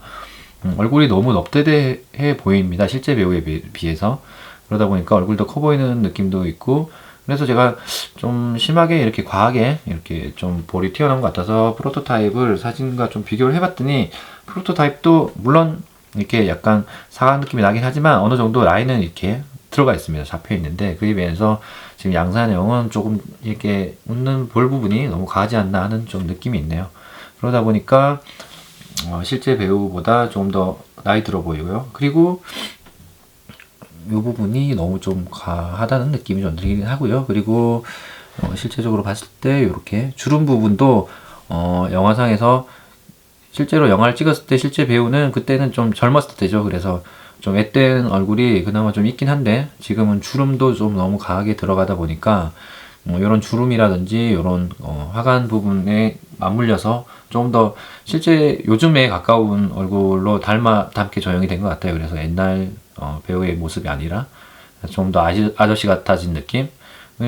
얼굴이 너무 넙대대해 보입니다, 실제 배우에 비해서. 그러다 보니까 얼굴도 커 보이는 느낌도 있고, 그래서 제가 좀 심하게 이렇게 과하게 이렇게 좀 볼이 튀어나온 것 같아서 프로토타입을 사진과 좀 비교를 해봤더니, 프로토타입도 물론 이렇게 약간 사각 느낌이 나긴 하지만 어느 정도 라인은 이렇게 들어가 있습니다. 잡혀 있는데, 그에 비해서 지금 양산형은 조금 이렇게 웃는 볼 부분이 너무 과하지 않나 하는 좀 느낌이 있네요. 그러다 보니까 실제 배우보다 조금 더 나이 들어 보이고요. 그리고 이 부분이 너무 좀 과하다는 느낌이 좀 들긴 하고요. 그리고 실제적으로 봤을 때 이렇게 주름 부분도 영화상에서 실제로 영화를 찍었을 때 실제 배우는 그때는 좀 젊었을 때죠. 그래서 좀 앳된 얼굴이 그나마 좀 있긴 한데, 지금은 주름도 좀 너무 강하게 들어가다 보니까 이런 주름이라든지 이런 화관 부분에 맞물려서 좀 더 실제 요즘에 가까운 얼굴로 닮게 조형이 된 것 같아요. 그래서 옛날 배우의 모습이 아니라 좀 더 아저씨 같아진 느낌?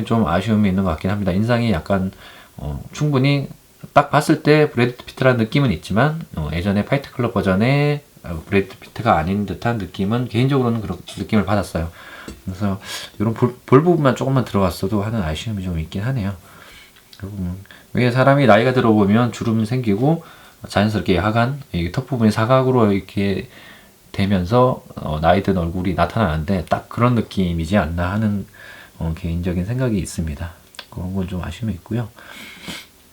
좀 아쉬움이 있는 것 같긴 합니다. 인상이 약간 충분히 딱 봤을 때 브래드 피트라는 느낌은 있지만, 예전에 파이트 클럽 버전의 브래드 피트가 아닌 듯한 느낌은 개인적으로는 그런 느낌을 받았어요. 그래서 이런 볼 부분만 조금만 들어갔어도 하는 아쉬움이 좀 있긴 하네요. 왜 사람이 나이가 들어보면 주름 생기고 자연스럽게 하관, 턱 부분이 사각으로 이렇게 되면서 나이 든 얼굴이 나타나는데, 딱 그런 느낌이지 않나 하는 개인적인 생각이 있습니다. 그런 건 좀 아쉬움이 있고요.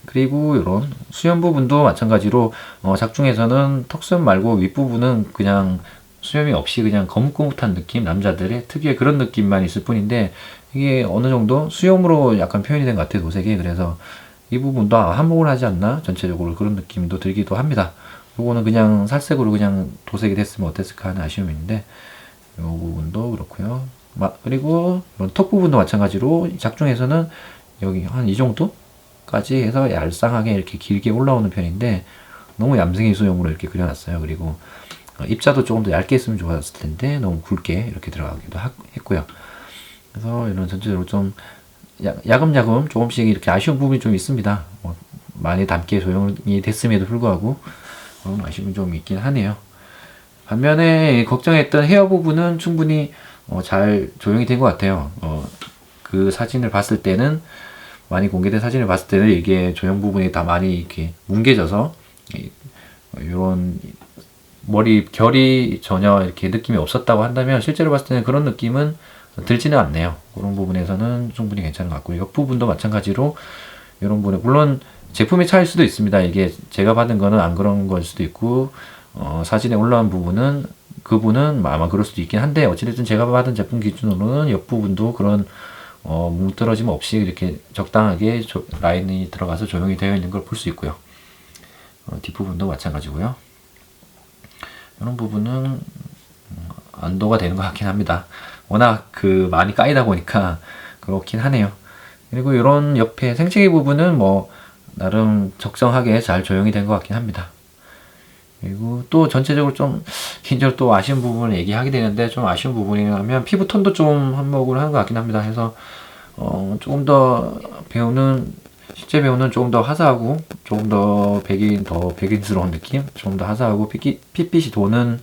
그리고 이런 수염 부분도 마찬가지로 작중에서는 턱수염 말고 윗부분은 그냥 수염이 없이 그냥 거뭇거뭇한 느낌, 남자들의 특유의 그런 느낌만 있을 뿐인데 이게 어느 정도 수염으로 약간 표현이 된 것 같아요, 도색이. 그래서 이 부분도 한몫을 하지 않나 전체적으로 그런 느낌도 들기도 합니다. 요거는 그냥 살색으로 그냥 도색이 됐으면 어땠을까 하는 아쉬움이 있는데 이 부분도 그렇고요. 그리고 이런 턱 부분도 마찬가지로 작중에서는 여기 한 이 정도까지 해서 얄쌍하게 이렇게 길게 올라오는 편인데 너무 얌생이 수염으로 이렇게 그려놨어요. 그리고 입자도 조금 더 얇게 했으면 좋았을 텐데 너무 굵게 이렇게 들어가기도 했고요. 그래서 이런 전체적으로 좀 야금야금 조금씩 이렇게 아쉬운 부분이 좀 있습니다. 많이 닮게 조용히 됐음에도 불구하고 그런 아쉬움이 좀 있긴 하네요. 반면에 걱정했던 헤어 부분은 충분히 잘 조용히 된 것 같아요. 그 사진을 봤을 때는 많이 공개된 사진을 봤을 때는 이게 조형 부분이 다 많이 이렇게 뭉개져서 이런 머리 결이 전혀 이렇게 느낌이 없었다고 한다면 실제로 봤을 때는 그런 느낌은 들지는 않네요. 그런 부분에서는 충분히 괜찮은 것 같고 옆 부분도 마찬가지로 이런 부분에 물론 제품의 차이일 수도 있습니다. 이게 제가 받은 거는 안 그런 걸 수도 있고 사진에 올라온 부분은 그분은 아마 그럴 수도 있긴 한데 어찌됐든 제가 받은 제품 기준으로는 옆 부분도 그런 뭉떨어짐 없이 이렇게 적당하게 라인이 들어가서 조용히 되어 있는 걸 볼 수 있고요. 뒷부분도 마찬가지고요. 이런 부분은 안도가 되는 것 같긴 합니다. 워낙 많이 까이다 보니까 그렇긴 하네요. 그리고 이런 옆에 생채기 부분은 나름 적정하게 잘 조용히 된 것 같긴 합니다. 그리고 또 전체적으로 좀 개인적으로 또 아쉬운 부분을 얘기하게 되는데 좀 아쉬운 부분이라면 피부 톤도 좀 한몫을 하는 것 같긴 합니다. 그래서 조금 더 실제 배우는 조금 더 화사하고 조금 더 백인스러운 느낌, 조금 더 화사하고 핏빛이 도는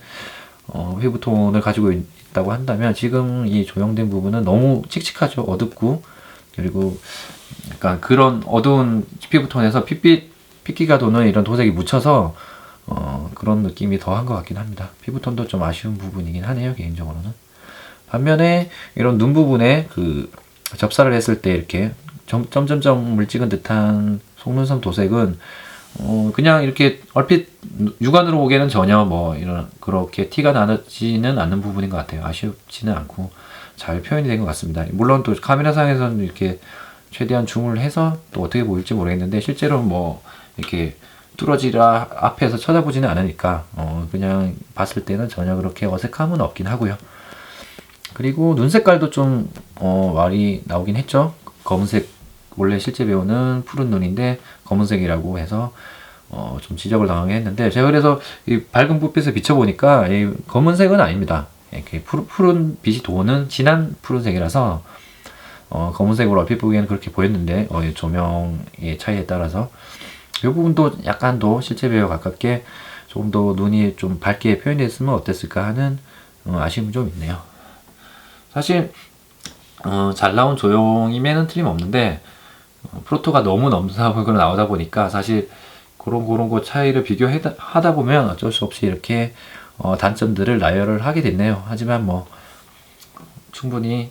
피부 톤을 가지고 있다고 한다면 지금 이 조형된 부분은 너무 칙칙하죠. 어둡고 그리고 약간 그런 어두운 피부 톤에서 핏기가 도는 이런 도색이 묻혀서 그런 느낌이 더한 것 같긴 합니다. 피부톤도 좀 아쉬운 부분이긴 하네요, 개인적으로는. 반면에 이런 눈 부분에 접사를 했을 때 이렇게 점점점을 찍은 듯한 속눈썹 도색은 그냥 이렇게 얼핏 육안으로 보기에는 전혀 그렇게 티가 나지는 않는 부분인 것 같아요. 아쉽지는 않고 잘 표현이 된 것 같습니다. 물론 또 카메라상에서는 이렇게 최대한 줌을 해서 또 어떻게 보일지 모르겠는데 실제로 이렇게 뚜러지라 앞에서 쳐다보지는 않으니까 그냥 봤을 때는 전혀 그렇게 어색함은 없긴 하고요. 그리고 눈 색깔도 좀 말이 나오긴 했죠. 검은색, 원래 실제 배우는 푸른 눈인데 검은색이라고 해서 좀 지적을 당하게 했는데 제가 그래서 이 밝은 불빛에 비춰보니까 이 검은색은 아닙니다. 이렇게 푸른 빛이 도는 진한 푸른색이라서 검은색으로 얼핏 보기에는 그렇게 보였는데 조명의 차이에 따라서 이 부분도 약간 더 실제 배우와 가깝게 조금 더 눈이 좀 밝게 표현됐으면 어땠을까 하는 아쉬움이 좀 있네요. 사실 잘 나온 조형임에는 틀림없는데 프로토가 너무 넘사벽으로 나오다 보니까 사실 그런 거 차이를 비교하다 보면 어쩔 수 없이 이렇게 단점들을 나열을 하게 됐네요. 하지만 충분히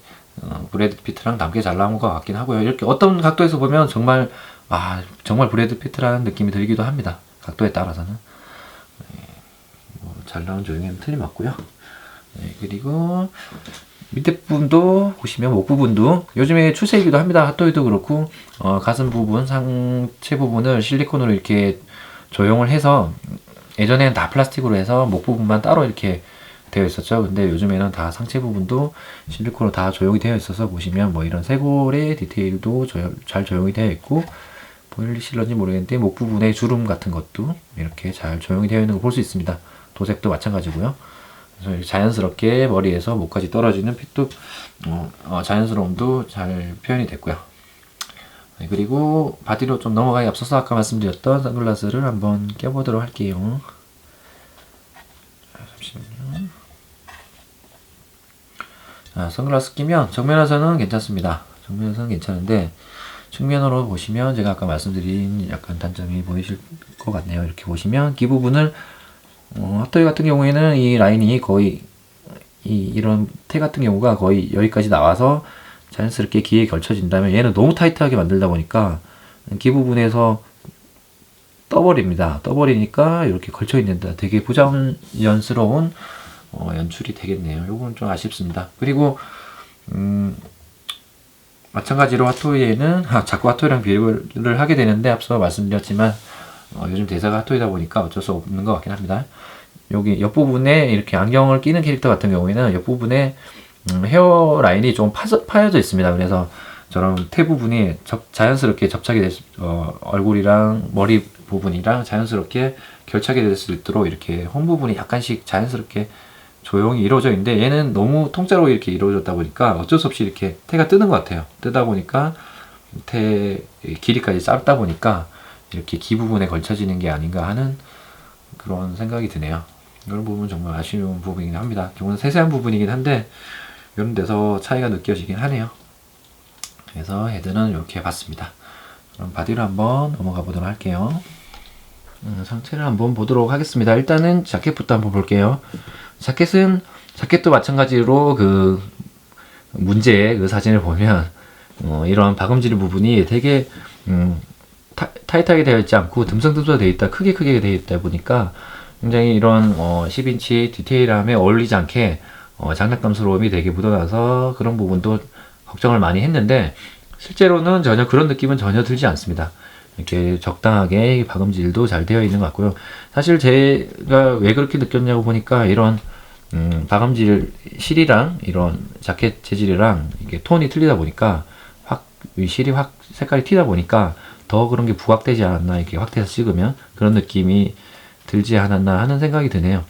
브래드 피트랑 닮게 잘 나온 것 같긴 하고요. 이렇게 어떤 각도에서 보면 정말 브래드 피트라는 느낌이 들기도 합니다. 각도에 따라서는 잘 나온 조형에는 틀림없고요. 그리고 밑에 부분도 보시면 목 부분도 요즘에 추세이기도 합니다. 핫토이도 그렇고 가슴 부분, 상체 부분을 실리콘으로 이렇게 조형을 해서 예전에는 다 플라스틱으로 해서 목 부분만 따로 이렇게 되어 있었죠. 근데 요즘에는 다 상체 부분도 실리콘으로 다 조형이 되어 있어서 보시면 이런 쇄골의 디테일도 잘 조형이 되어 있고 보이실런지 모르겠는데 목 부분의 주름 같은 것도 이렇게 잘 조형이 되어 있는 걸 볼 수 있습니다. 도색도 마찬가지고요. 그래서 자연스럽게 머리에서 목까지 떨어지는 핏도 자연스러움도 잘 표현이 됐고요. 그리고 바디로 좀 넘어가기 앞서서 아까 말씀드렸던 선글라스를 한번 껴보도록 할게요. 잠시만요. 선글라스 끼면 정면에서는 괜찮습니다. 정면에서는 괜찮은데 측면으로 보시면 제가 아까 말씀드린 약간 단점이 보이실 것 같네요. 이렇게 보시면 귀 부분을 핫토이 같은 경우에는 이 라인이 거의 이런 테 같은 경우가 거의 여기까지 나와서 자연스럽게 기에 걸쳐진다면, 얘는 너무 타이트하게 만들다 보니까 귀 부분에서 떠버립니다. 떠버리니까 이렇게 걸쳐 있는데 되게 부자연스러운 연출이 되겠네요. 요건 좀 아쉽습니다. 그리고 마찬가지로 핫토이에는 자꾸 핫토이랑 비교를 하게 되는데, 앞서 말씀드렸지만 요즘 대사가 핫토이다 보니까 어쩔 수 없는 것 같긴 합니다. 여기 옆부분에 이렇게 안경을 끼는 캐릭터 같은 경우에는 옆부분에 헤어 라인이 좀 파여져 있습니다. 그래서 저런 테 부분이 자연스럽게 접착이 얼굴이랑 머리 부분이랑 자연스럽게 결착이 될 수 있도록 이렇게 홈 부분이 약간씩 자연스럽게 조용히 이루어져 있는데, 얘는 너무 통째로 이렇게 이루어졌다 보니까 어쩔 수 없이 이렇게 테가 뜨는 것 같아요. 뜨다 보니까 테 길이까지 짧다 보니까 이렇게 귀 부분에 걸쳐지는 게 아닌가 하는 그런 생각이 드네요. 이런 부분은 정말 아쉬운 부분이긴 합니다. 기본 세세한 부분이긴 한데 이런 데서 차이가 느껴지긴 하네요. 그래서 헤드는 이렇게 봤습니다. 그럼 바디로 한번 넘어가 보도록 할게요. 상체를 한번 보도록 하겠습니다. 일단은 자켓부터 한번 볼게요. 자켓도 마찬가지로 그 문제의 그 사진을 보면 이런 박음질 부분이 되게 타이트하게 되어 있지 않고 듬성듬성 되어 있다, 크게 되어 있다 보니까 굉장히 이런 10인치 디테일함에 어울리지 않게 장난감스러움이 되게 묻어나서 그런 부분도 걱정을 많이 했는데, 실제로는 전혀 그런 느낌은 전혀 들지 않습니다. 이렇게 적당하게 박음질도 잘 되어 있는 것 같고요. 사실 제가 왜 그렇게 느꼈냐고 보니까 이런 박음질 실이랑 이런 자켓 재질이랑 이게 톤이 틀리다 보니까 실이 색깔이 튀다 보니까 더 그런 게 부각되지 않았나, 이렇게 확대해서 찍으면 그런 느낌이 들지 않았나 하는 생각이 드네요.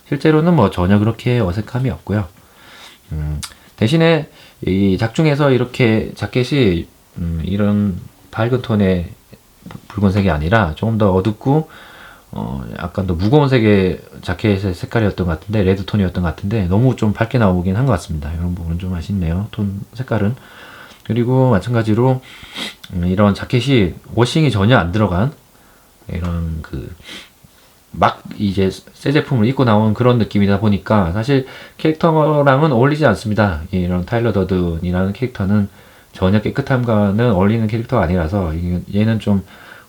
실제로는 뭐 전혀 그렇게 어색함이 없고요. 대신에 이 작중에서 이렇게 자켓이 이런 밝은 톤의 붉은색이 아니라 조금 더 어둡고 약간 더 무거운 색의 자켓의 색깔이었던 것 같은데, 레드 톤이었던 것 같은데 너무 좀 밝게 나오긴 한 것 같습니다. 이런 부분은 좀 아쉽네요, 톤 색깔은. 그리고 마찬가지로 이런 자켓이 워싱이 전혀 안 들어간 이런 막 이제 새 제품을 입고 나온 그런 느낌이다 보니까 사실 캐릭터랑은 어울리지 않습니다. 이런 타일러 더든이라는 캐릭터는 전혀 깨끗함과는 어울리는 캐릭터가 아니라서 얘는 좀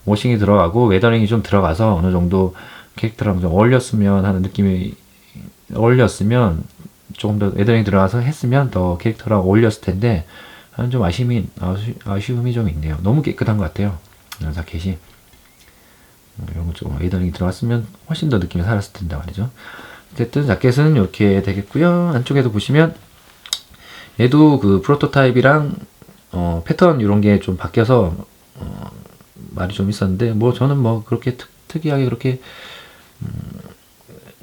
워싱이 들어가고 웨더링이 좀 들어가서 어느 정도 캐릭터랑 좀 어울렸으면 하는 느낌이, 어울렸으면 조금 더 웨더링이 들어가서 했으면 더 캐릭터랑 어울렸을 텐데, 좀 아쉬움이 좀 있네요. 너무 깨끗한 것 같아요, 이런 자켓이. 이런 거 좀 웨더링이 들어갔으면 훨씬 더 느낌이 살았을 텐데 말이죠. 어쨌든 자켓은 이렇게 되겠고요. 안쪽에도 보시면 얘도 그 프로토타입이랑 패턴 이런 게 좀 바뀌어서 말이 좀 있었는데, 뭐 저는 뭐 그렇게 특이하게 그렇게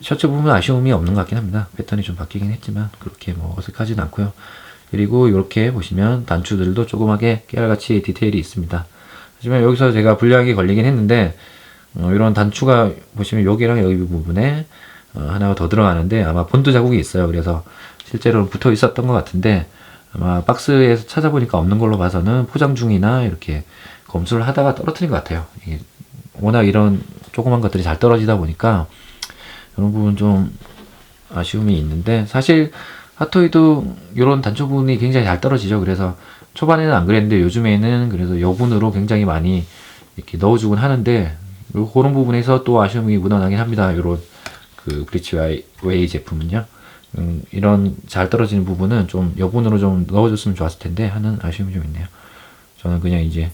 셔츠 부분 아쉬움이 없는 것 같긴 합니다. 패턴이 좀 바뀌긴 했지만 그렇게 뭐 어색하진 않고요. 그리고 이렇게 보시면 단추들도 조그맣게 깨알같이 디테일이 있습니다. 하지만 여기서 제가 불량이 걸리긴 했는데, 이런 단추가 보시면 여기랑 여기 부분에 하나가 더 들어가는데 아마 본드 자국이 있어요. 그래서 실제로는 붙어 있었던 것 같은데, 아마 박스에서 찾아보니까 없는 걸로 봐서는 포장 중이나 이렇게 검수를 하다가 떨어뜨린 것 같아요. 이게 워낙 이런 조그만 것들이 잘 떨어지다 보니까 이런 부분 좀 아쉬움이 있는데, 사실 핫토이도 이런 단추 부분이 굉장히 잘 떨어지죠. 그래서 초반에는 안 그랬는데 요즘에는 그래서 여분으로 굉장히 많이 이렇게 넣어주곤 하는데, 그런 부분에서 또 아쉬움이 묻어나긴 합니다. 이런 그 브리치 웨이 제품은요. 이런 잘 떨어지는 부분은 좀 여분으로 좀 넣어줬으면 좋았을 텐데 하는 아쉬움이 좀 있네요. 저는 그냥 이제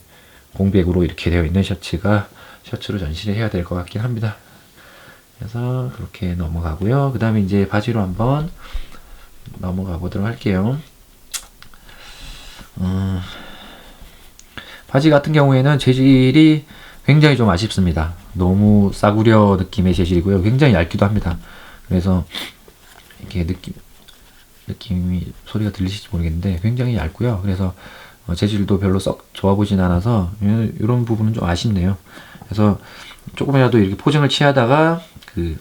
공백으로 이렇게 되어 있는 셔츠로 전시를 해야 될 것 같긴 합니다. 그래서 그렇게 넘어가고요. 그 다음에 이제 바지로 한번 넘어가 보도록 할게요. 바지 같은 경우에는 재질이 굉장히 좀 아쉽습니다. 너무 싸구려 느낌의 재질이고요. 굉장히 얇기도 합니다. 그래서 이렇게 느낌이 소리가 들리실지 모르겠는데 굉장히 얇고요. 그래서 재질도 별로 썩 좋아 보진 않아서 이런 부분은 좀 아쉽네요. 그래서 조금이라도 이렇게 포징을 취하다가 그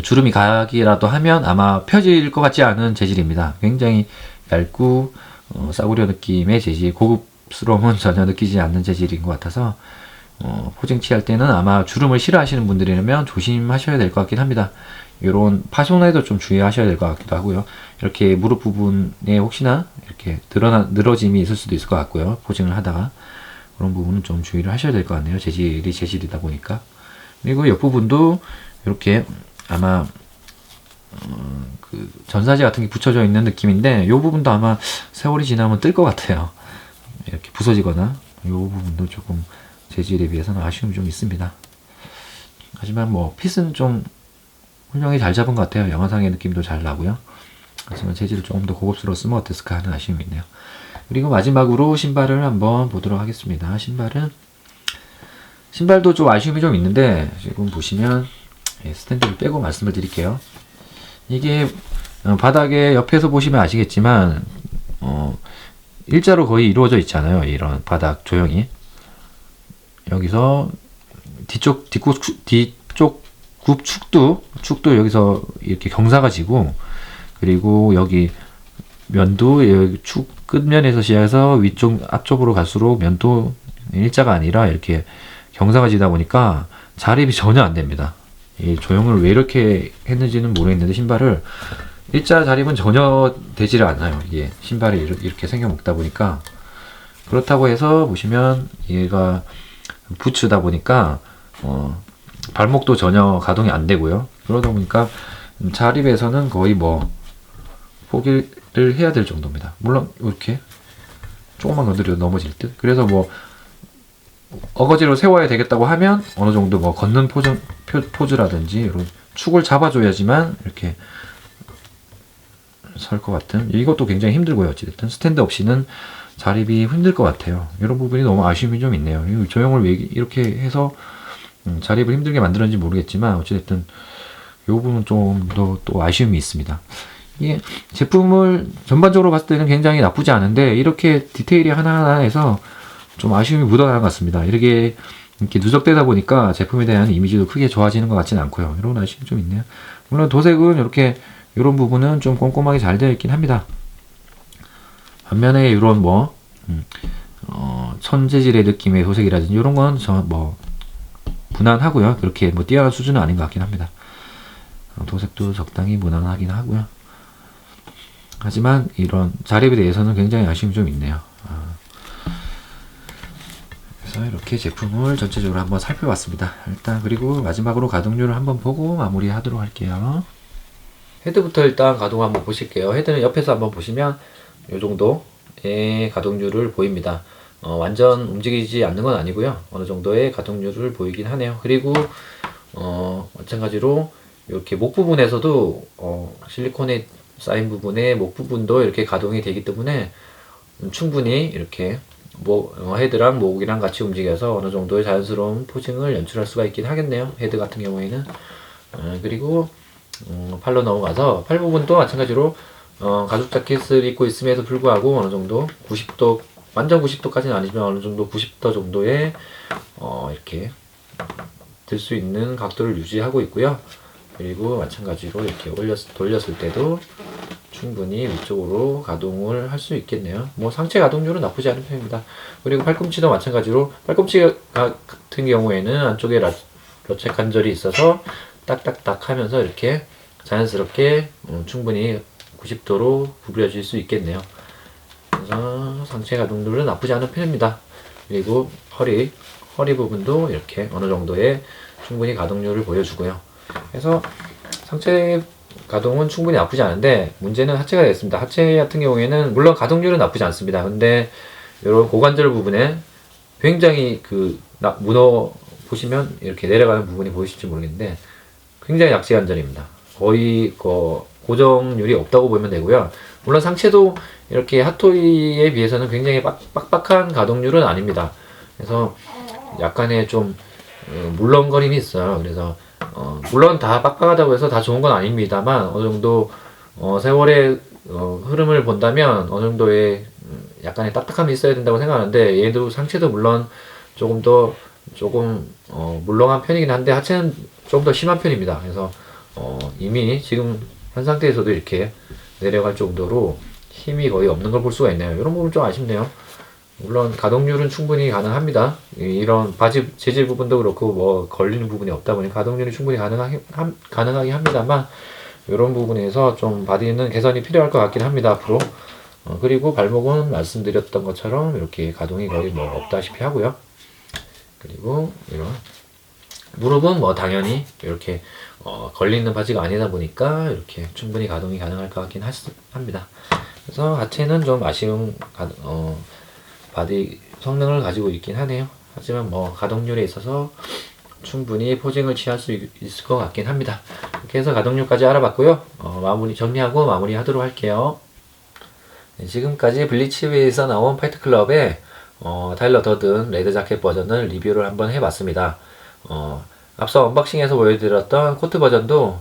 주름이 가기라도 하면 아마 펴질 것 같지 않은 재질입니다. 굉장히 얇고 싸구려 느낌의 재질, 고급스러움은 전혀 느끼지 않는 재질인 것 같아서 포징 취할 때는 아마 주름을 싫어하시는 분들이라면 조심하셔야 될 것 같긴 합니다. 요런 파손에도 좀 주의하셔야 될 것 같기도 하고요. 이렇게 무릎 부분에 혹시나 이렇게 늘어짐이 있을 수도 있을 것 같고요. 포징을 하다가 그런 부분은 좀 주의를 하셔야 될 것 같네요. 재질이 재질이다 보니까. 그리고 옆부분도 이렇게 아마 그 전사지 같은 게 붙여져 있는 느낌인데 이 부분도 아마 세월이 지나면 뜰 것 같아요. 이렇게 부서지거나 이 부분도 조금 재질에 비해서는 아쉬움이 좀 있습니다. 하지만 뭐 핏은 좀 훌륭히 잘 잡은 것 같아요. 영화상의 느낌도 잘 나고요. 하지만 재질을 조금 더 고급스러웠으면 어땠을까 하는 아쉬움이 있네요. 그리고 마지막으로 신발을 한번 보도록 하겠습니다. 신발도 좀 아쉬움이 좀 있는데 지금 보시면 스탠드를 빼고 말씀을 드릴게요. 이게 바닥에 옆에서 보시면 아시겠지만 일자로 거의 이루어져 있잖아요. 이런 바닥 조형이 여기서 뒤쪽 굽 축도 여기서 이렇게 경사가 지고, 그리고 여기 면도 여기 축 끝면에서 시작해서 위쪽 앞쪽으로 갈수록 면도 일자가 아니라 이렇게 경사가 지다 보니까 자립이 전혀 안 됩니다. 이 조형을 왜 이렇게 했는지는 모르겠는데 신발을 일자 자립은 전혀 되지를 않아요. 이게 신발이 이렇게 생겨 먹다 보니까. 그렇다고 해서 보시면 얘가 부츠다 보니까 발목도 전혀 가동이 안 되고요. 그러다 보니까 자립에서는 거의 뭐 포기를 해야 될 정도입니다. 물론 이렇게 조금만 건드려도 넘어질 듯. 그래서 뭐 어거지로 세워야 되겠다고 하면 어느 정도 뭐 걷는 포즈라든지 이런 축을 잡아줘야지만 이렇게 설 것 같은, 이것도 굉장히 힘들고요. 어찌됐든 스탠드 없이는 자립이 힘들 것 같아요. 이런 부분이 너무 아쉬움이 좀 있네요. 이 조형을 왜 이렇게 해서 자립을 힘들게 만들었는지 모르겠지만 어찌됐든 이 부분은 좀 더 또 아쉬움이 있습니다. 이게 제품을 전반적으로 봤을 때는 굉장히 나쁘지 않은데 이렇게 디테일이 하나하나에서 좀 아쉬움이 묻어나는 것 같습니다. 이렇게 누적되다 보니까 제품에 대한 이미지도 크게 좋아지는 것 같지는 않고요. 이런 아쉬움이 좀 있네요. 물론 도색은 이렇게 이런 부분은 좀 꼼꼼하게 잘 되어 있긴 합니다. 반면에 이런 뭐 천재질의 느낌의 도색이라든지 이런 건 뭐 무난하고요. 그렇게 뭐 뛰어난 수준은 아닌 것 같긴 합니다. 도색도 적당히 무난하긴 하고요. 하지만 이런 자립에 대해서는 굉장히 아쉬움이 좀 있네요. 그래서 이렇게 제품을 전체적으로 한번 살펴봤습니다. 일단 그리고 마지막으로 가동률을 한번 보고 마무리하도록 할게요. 헤드부터 일단 가동 한번 보실게요. 헤드는 옆에서 한번 보시면 이 정도의 가동률을 보입니다. 완전 움직이지 않는 건 아니고요. 어느 정도의 가동률을 보이긴 하네요. 그리고 마찬가지로 이렇게 목 부분에서도 실리콘에 쌓인 부분에 목 부분도 이렇게 가동이 되기 때문에 충분히 이렇게 헤드랑 목이랑 같이 움직여서 어느 정도의 자연스러운 포징을 연출할 수가 있긴 하겠네요. 헤드 같은 경우에는. 그리고 팔로 넘어가서 팔 부분도 마찬가지로 가죽 자켓을 입고 있음에도 불구하고 어느 정도 90도, 완전 90도까지는 아니지만 어느 정도 90도 정도의 이렇게 들 수 있는 각도를 유지하고 있고요. 그리고 마찬가지로 이렇게 돌렸을 때도 충분히 위쪽으로 가동을 할 수 있겠네요. 뭐 상체 가동률은 나쁘지 않은 편입니다. 그리고 팔꿈치도 마찬가지로, 팔꿈치 같은 경우에는 안쪽에 러체 관절이 있어서 딱딱딱 하면서 이렇게 자연스럽게 충분히 90도로 구부려질 수 있겠네요. 그래서 상체 가동률은 나쁘지 않은 편입니다. 그리고 허리 부분도 이렇게 어느 정도의 충분히 가동률을 보여주고요. 그래서 상체 가동은 충분히 나쁘지 않은데 문제는 하체가 되겠습니다. 하체 같은 경우에는 물론 가동률은 나쁘지 않습니다. 근데 이런 고관절 부분에 굉장히 문어 보시면 이렇게 내려가는 부분이 보이실지 모르겠는데 굉장히 약지관절입니다. 거의 고정률이 없다고 보면 되고요. 물론 상체도 이렇게 핫토이에 비해서는 굉장히 빡빡한 가동률은 아닙니다. 그래서 약간의 좀 물렁거림이 있어요. 그래서 물론 다 빡빡하다고 해서 다 좋은 건 아닙니다만 어느 정도 세월의 흐름을 본다면 어느 정도의 약간의 딱딱함이 있어야 된다고 생각하는데, 얘도 상체도 물론 조금 물렁한 편이긴 한데 하체는 좀 더 심한 편입니다. 그래서 이미 지금 현 상태에서도 이렇게 내려갈 정도로 힘이 거의 없는 걸 볼 수가 있네요. 이런 부분 좀 아쉽네요. 물론 가동률은 충분히 가능합니다. 이런 바지 재질 부분도 그렇고 뭐 걸리는 부분이 없다 보니 가동률이 충분히 가능하긴 합니다만 이런 부분에서 좀 바디는 개선이 필요할 것 같긴 합니다 앞으로. 그리고 발목은 말씀드렸던 것처럼 이렇게 가동이 거의 뭐 없다시피 하고요. 그리고 이런 무릎은 뭐 당연히 이렇게 걸리는 바지가 아니다 보니까 이렇게 충분히 가동이 가능할 것 같긴 합니다. 그래서 하체는 좀 아쉬운 바디 성능을 가지고 있긴 하네요. 하지만 뭐 가동률에 있어서 충분히 포징을 취할 수 있을 것 같긴 합니다. 이렇게 해서 가동률까지 알아봤고요. 정리하고 마무리하도록 할게요. 네, 지금까지 블리치웨이에서 나온 파이트클럽의 타일러 더든 레드 자켓 버전을 리뷰를 한번 해봤습니다. 앞서 언박싱에서 보여드렸던 코트 버전도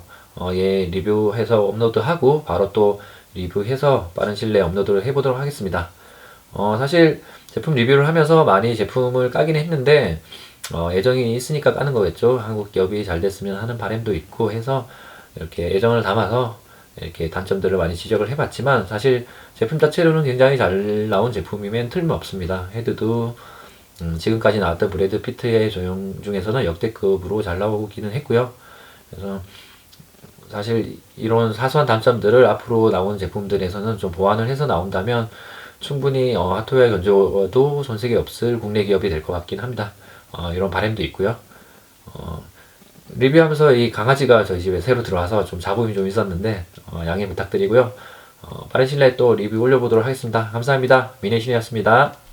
예, 리뷰해서 업로드하고 바로 또 리뷰해서 빠른 시일 내에 업로드를 해보도록 하겠습니다. 사실 제품 리뷰를 하면서 많이 제품을 까긴 했는데 애정이 있으니까 까는 거겠죠. 한국 기업이 잘 됐으면 하는 바람도 있고 해서 이렇게 애정을 담아서 이렇게 단점들을 많이 지적을 해봤지만 사실 제품 자체로는 굉장히 잘 나온 제품이면 틀림없습니다. 헤드도 지금까지 나왔던 브래드 피트의 조형 중에서는 역대급으로 잘 나오기는 했고요. 그래서 사실 이런 사소한 단점들을 앞으로 나온 제품들에서는 좀 보완을 해서 나온다면 충분히 핫토웨어 견조도 손색이 없을 국내 기업이 될 것 같긴 합니다. 이런 바람도 있고요. 리뷰하면서 이 강아지가 저희 집에 새로 들어와서 좀 잡음이 좀 있었는데 양해 부탁드리고요. 빠른 시일 내에 또 리뷰 올려보도록 하겠습니다. 감사합니다. 미네신이었습니다.